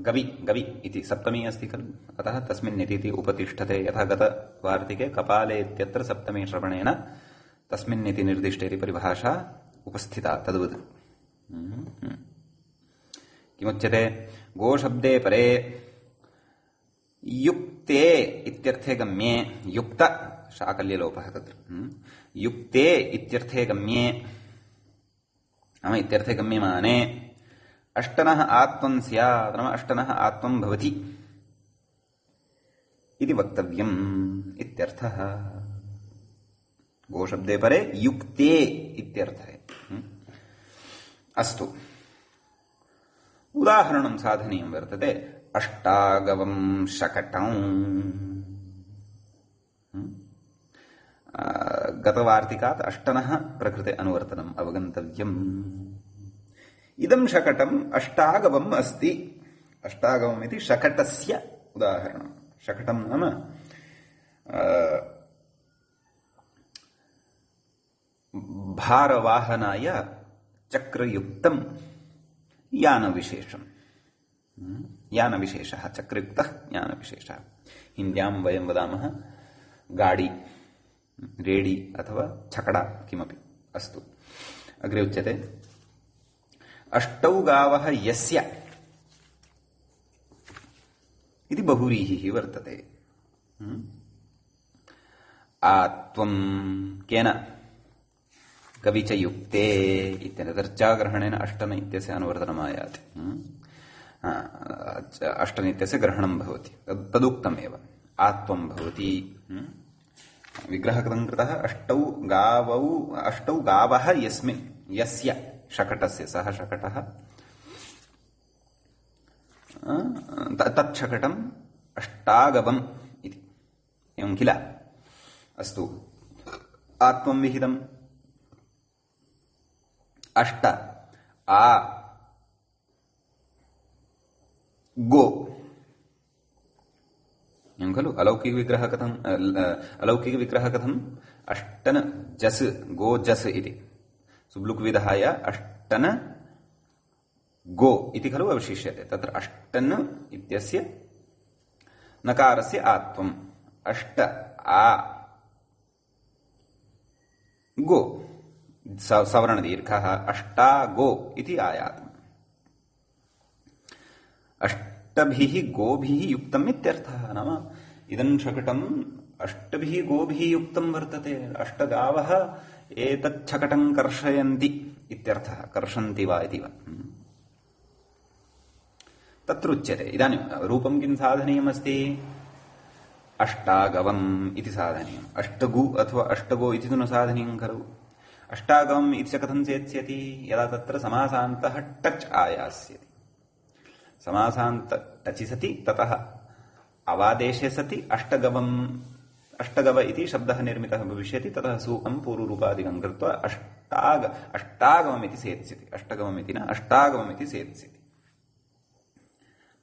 गवि, गवि इति सप्तमी अस्ति खलु, अतः तस्मिन् इति उपतिष्ठते। यथा गतवार्तिके कपाले इत्यत्र सप्तमी श्रवणेन तस्मिन् इति निर्दिष्टे इति परिभाषा उपस्थिता, तद्वत्। किमुच्यते? गोशब्दे परे युक्ते इत्यर्थे गम्ये, युक्त शाकल्यलोपः तत्र, युक्ते इत्यर्थे गम्ये, नाम इत्यर्थे गम्यमाने अष्टनः आत्वं स्यात्, नाम अष्टनः आत्वं भवति इति वक्तव्यम् इत्यर्थः। गोशब्दे परे युक्ते इत्यर्थः। अस्तु, उदाहरणं साधनीयं वर्तते। अष्टागवं शकटं। गतवार्तिकात् अष्टनः प्रकृते अनुवर्तनम् अवगन्तव्यम्। इदं शकटम् अष्टागवम् अस्ति। अष्टागवम् इति शकटस्य उदाहरणम्। शकटं नाम भारवाहनाय चक्रयुक्तं यानविशेषम्। यानविशेषः, चक्रयुक्तः यानविशेषः। हिन्द्यां वयं वदामः गाडी, रेडी अथवा छकडा किमपि। अस्तु, अग्रे उच्यते अष्टौ गावः यस्य इति बहुव्रीहिः वर्तते। आत्वं केन? गवि च युक्ते इत्यनेन तर्चाग्रहणेन अष्टन इत्यस्य अनुवर्तनमायाति। अष्टन इत्यस्य ग्रहणं भवति, तदुक्तमेव। आत्वं भवति। विग्रहः कथं कृतः? अष्टौ गावः यस्मिन्, यस्य शकटस्य, सः शकटः, तच्छकटम् अष्टागवम् इति, एवं किल? अस्तु, आत्वं विहितम्। अष्ट आ गो, एवं खलु? अलौकिकविग्रहः कथम्? अलौकिकविग्रहः कथम्? अष्टन जस्, गो जस् इति सुब्लुक् विधाय अष्टन गो इति खलु अवशिष्यते। तत्र अष्टन इत्यस्य नकारस्य आत्वम्। अष्ट आ गो, सवर्णदीर्घः अष्टा गो इति आयाति। अष्टभिः गोभिः युक्तम् इत्यर्थः। नाम इदं शकटम् अष्टभिः गोभिः युक्तं वर्तते। अष्टगावः एतत् शकटं कर्षयन्ति इत्यर्थः। कर्षन्ति वा इति वा तत्र उच्यते। इदानीं रूपं किं साधनीयमस्ति? अष्टागवम् इति साधनीयम्। अष्टगु अथवा अष्टगो इति तु न साधनीयं खलु। अष्टागवम् इति च कथं चेत्स्यति? यदा तत्र समासान्तः टच् आयास्यति। समासान्त टचि सति ततः अवादेशे सति अष्टगव इति शब्दः निर्मितः भविष्यति। ततः सूकं पूर्वरूपादिकं कृत्वा अष्टागममिति सेत्स्यति, अष्टगममिति न अष्टागममिति सेत्स्यति।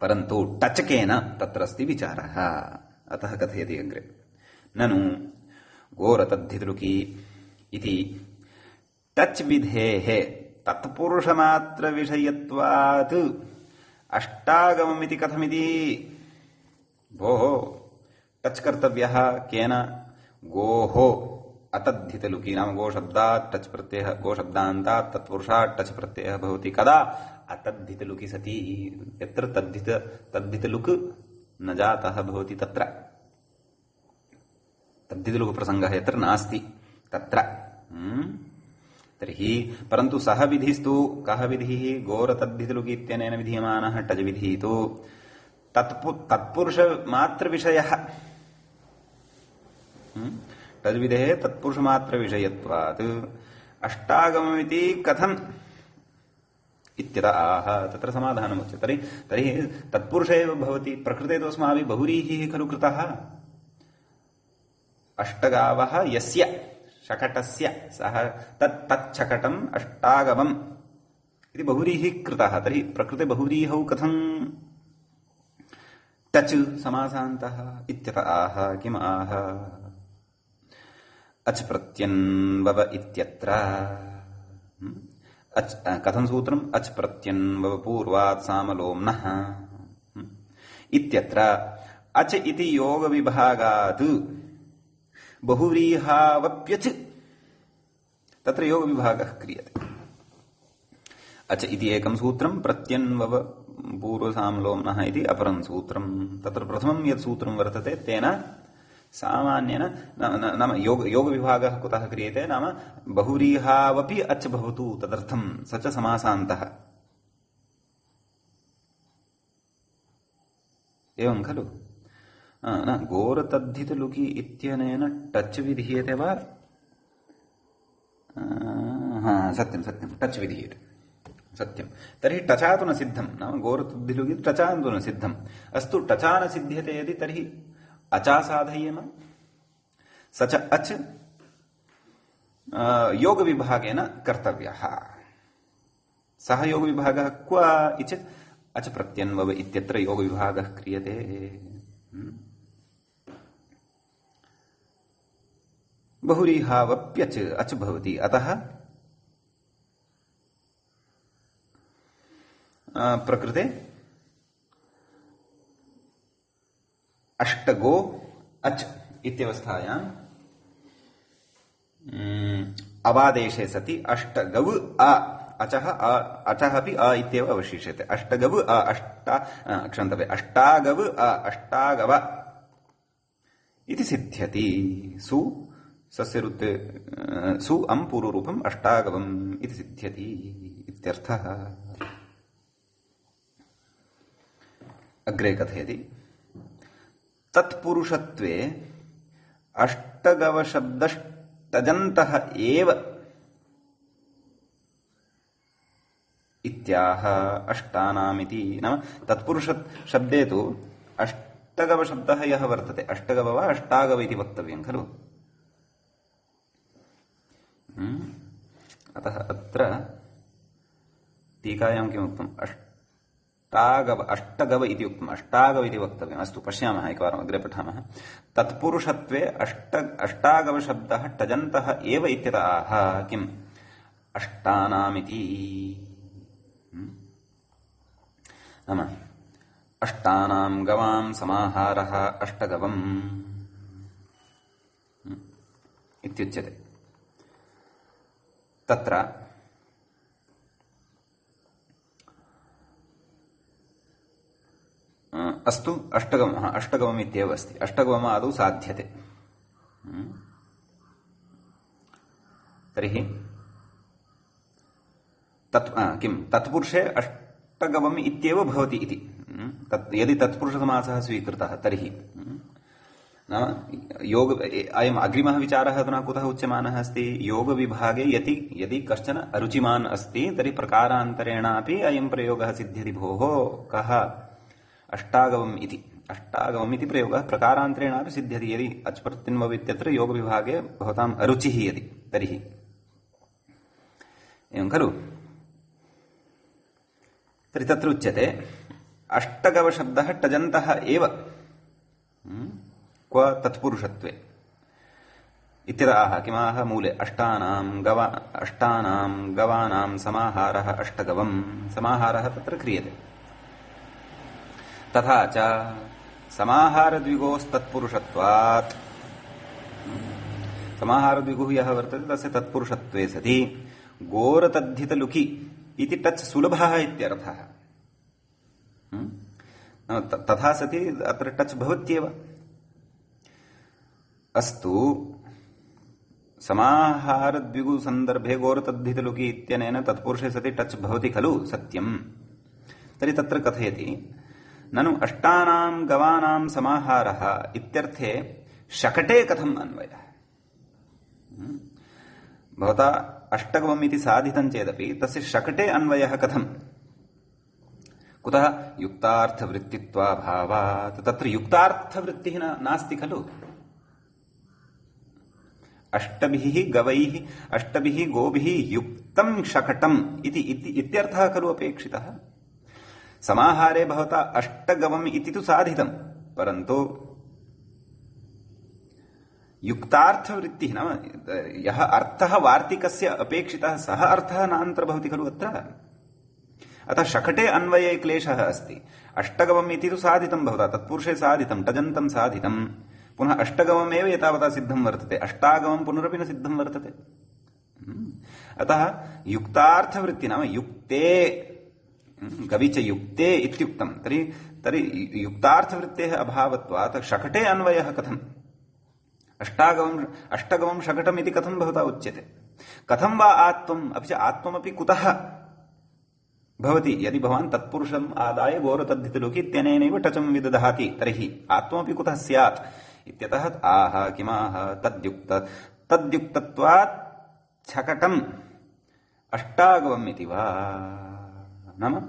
परन्तु टचकेन तत्र अस्ति विचारः। अतः कथयति अग्रे, ननु गोरतद्धितृकी इति टच विधेः तत्पुरुषमात्रविषयत्वात् अष्टागममिति कथमिति। भोः, टच कर्तव्यः केन? गोः अतद्धितलुकी नाम गोशब्दात् टच प्रत्ययः, गोशब्दान्तात् तत्पुरुषात् टच प्रत्ययः भवति कदा? अतद्धितलुकी सति। यत्र तद्धितलुक् न जातः भवति तत्र, तद्धितलुक् प्रसङ्गः यत्र नास्ति तत्र। तर्हि परन्तु सः विधिस्तु कः विधिः? गोरतद्धितलुकी इत्यनेन विधीयमानः टज विधिः तु तत्पुरुषमात्रविषयः। टज विधेः तत्पुरुषमात्रविषयत्वात् अष्टागममिति कथम् इत्यतः आह। तत्र समाधानमुच्यते। तर्हि तत्पुरुष एव भवति। प्रकृते तु अस्माभिः बहुव्रीहिः खलु कृतः। अष्टगावः यस्य शकटस्य सः तच्छकटम् अष्टागमम् इति बहुव्रीहिः कृतः। तर्हि प्रकृते बहुव्रीहौ कथम् टच समासान्तः इत्यतः आह। किम् आह? अच् प्रत्यन्वव इत्यत्र कथं सूत्रम्? अच् प्रत्यन्वव पूर्वात् सामलोम्नः इत्यत्र अच् इति योगविभागात् बहुव्रीहावप्यच् तत्र योगविभागः क्रियते। अच् इति एकं सूत्रं, प्रत्यन्वव पूर्वसामलोम्नः इति अपरं सूत्रं। तत्र प्रथमं यत् सूत्रं वर्तते तेन सामान्येन नाम योगविभागः कुतः क्रियते? नाम बहुव्रीहावपि अच् भवतु तदर्थं, स च समासान्तः। एवं खलु? न गोरतद्धितलुकी इत्यनेन टच विधीयते वा? सत्यं सत्यं, टच विधीयते, सत्यं। तर्हि टचा तु न सिद्धं, नाम गोरतद्धिलुकी टचा तु न सिद्धम्। अस्तु, टचा न सिद्ध्यते यदि तर्हि अचा साधयेम। स च अच् योगविभागेन कर्तव्यः। सः योगविभागः क्व इति अच् प्रत्यन्वव इत्यत्र योगविभागः क्रियते। बहुव्रीहावप्यच् अच् भवति। अतः प्रकृते अष्टगो अच् इत्यवस्थायाम् अवादेशे सति अष्टगव अ अचः अपि अ इत्येव अवशिष्यते। अष्टगव अ क्षन्तव्य अष्टागव अ अष्टागव इति सिद्ध्यति। सु सस्य रुते सु अं पूर्वरूपम् अष्टागवम् इति सिद्ध्यति इत्यर्थः। अग्रे कथयति, तत्पुरुषत्वे अष्टगवशब्दस्तजन्तः एव इत्याह अष्टानामिति। नाम तत्पुरुष शब्दे तु अष्टगवशब्दः यः वर्तते, अष्टगव वा अष्टागव इति वक्तव्यं खलु। अतः अत्र टीकायां किमुक्तम्? अष्टगव इति उक्तम्, अष्टागव इति वक्तव्यम्। अस्तु, पश्यामः, एकवारम् अग्रे पठामः। तत्पुरुषत्वे अष्टागवशब्दः टजन्तः एव इत्यतः आह। किम्? अष्टानामिति। नाम अष्टानां गवां समाहारः अष्टगवम् इत्युच्यते। तत्र अस्तु, अष्टगवम् इत्येव अस्ति। अष्टगवम् आदौ साध्यते। तर्हि किम्? तत्पुरुषे अष्टगवम् इत्येव भवति इति। यदि तत्पुरुषसमासः स्वीकृतः तर्हि नाम योग अयम् अग्रिमः विचारः अधुना कुतः उच्यमानः अस्ति? योगविभागे यदि कश्चन अरुचिमान् अस्ति तर्हि प्रकारान्तरेणापि अयं प्रयोगः सिद्ध्यति। भोः, कः? अष्टागवम् इति। अष्टागवम् इति प्रयोगः प्रकारान्तरेणापि सिद्ध्यति यदि अच् प्रत्यन्वव इत्यत्र योगविभागे भवताम् अरुचिः यदि तर्हि। एवं खलु। तर्हि तत्र उच्यते अष्टगवशब्दः टजन्तः एव क्व तत्पुरुषत्वे इत्यतः किमाह मूले अष्टानां गवानां समाहारः अष्टगवं समाहारः तत्र क्रियते। तथा च समाहारद्विगोस्तत्पुरुषत्वात् समाहारद्विगुः यः वर्तते तस्य तत्पुरुषत्वे सति गोरतद्धितलुकि इति टच् सुलभः इत्यर्थः। तथा सति अत्र टच् भवत्येव। अस्तु, समाहारद्विगु संदर्भे गोरतद्धितलुकि इत्यनेन तत्पुरुषे सति टच् भवति खलु, सत्यम्। तर्हि तत्र कथयति ननु अष्टानां गवानां समाहारः इत्यर्थे शकटे कथम् अन्वयः। भवता अष्टगवम् इति साधितं चेदपि तस्य शकटे अन्वयः कथम्? कुतः? युक्तार्थवृत्तित्वाभावात्। तत्र युक्तार्थवृत्तिः नास्ति खलु। अष्टभिः गवैः अष्टभिः गोभिः युक्तं शकटम् इत्यर्थः खलु अपेक्षितः। समाहारे भवता अष्टगवम् इति तु साधितं, परन्तु युक्तार्थवृत्तिः नाम यः अर्थः वार्तिकस्य अपेक्षितः सः अर्थः नान्तर्भवति खलु अत्र। अतः शकटे अन्वये क्लेशः अस्ति। अष्टगवम् इति तु साधितं भवता, तत्पुरुषे साधितं, टजन्तं साधितं, पुनः अष्टगवमेव एतावता सिद्धं वर्तते, अष्टागवं पुनरपि न सिद्धं वर्तते। अतः युक्तार्थवृत्ति नाम युक्ते गवि च युक्ते इत्युक्तं, तर्हि युक्तार्थवृत्तेः अभावत्वात् शकटे अन्वयः कथम्? अष्टगवं शकटम् इति कथं भवता उच्यते? कथं वा आत्वम्, अपि च आत्वमपि कुतः भवति? यदि भवान् तत्पुरुषम् आदाय गोरतद्धितलुकि इत्यनेनैव टचं विदधाति तर्हि आत्वमपि कुतः स्यात् इत्यतः आह किमाह तद्युक्तत्वात् शकटम् अष्टागवम् इति वा। नाम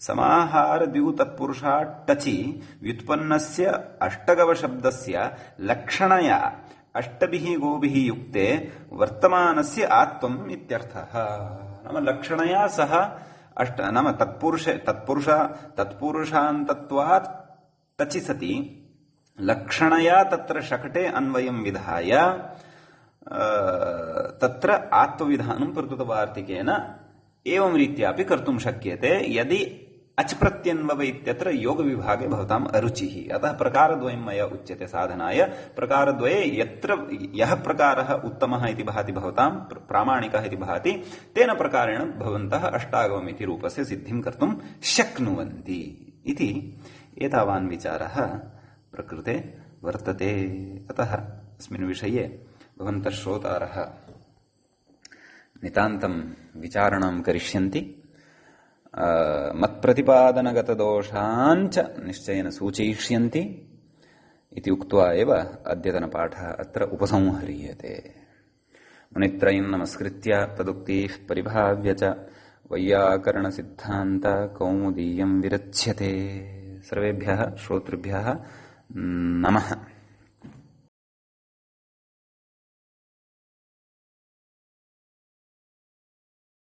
समाहारद्विगु तत्पुरुषात् टचि व्युत्पन्नस्य अष्टगवशब्दस्य लक्षणया अष्टभिः गोभिः युक्ते वर्तमानस्य आत्वम् इत्यर्थः। नाम लक्षणया सह नाम तत्पुरुषान्तत्वात् टचि सति लक्षणया तत्र शकटे अन्वयं विधाय तत्र आत्वविधानं प्रकृतवार्तिकेन एवं रीत्यापि कर्तुं शक्यते यदि अच् प्रत्यन्वव इत्यत्र योगविभागे भवताम् अरुचिः। अतः प्रकारद्वयं मया उच्यते साधनाय। प्रकारद्वये यत्र यः प्रकारः उत्तमः इति भाति भवतां प्रामाणिकः इति भाति तेन प्रकारेण भवन्तः अष्टागवम् इति रूपस्य सिद्धिं कर्तुं शक्नुवन्ति इति एतावान् विचारः प्रकृते वर्तते। अतः अस्मिन् विषये भवन्तः श्रोतारः नितान्तं विचारणं करिष्यन्ति। मत्प्रतिपादनगतदोषाञ्च निश्चयेन सूचयिष्यन्ति इति उक्त्वा एव अद्यतनपाठः अत्र उपसंह्रियते। मुनित्रयं नमस्कृत्य तदुक्तिः परिभाव्य च वैयाकरणसिद्धान्तकौमुदीयं विरच्यते। सर्वेभ्यः श्रोतृभ्यः नमः।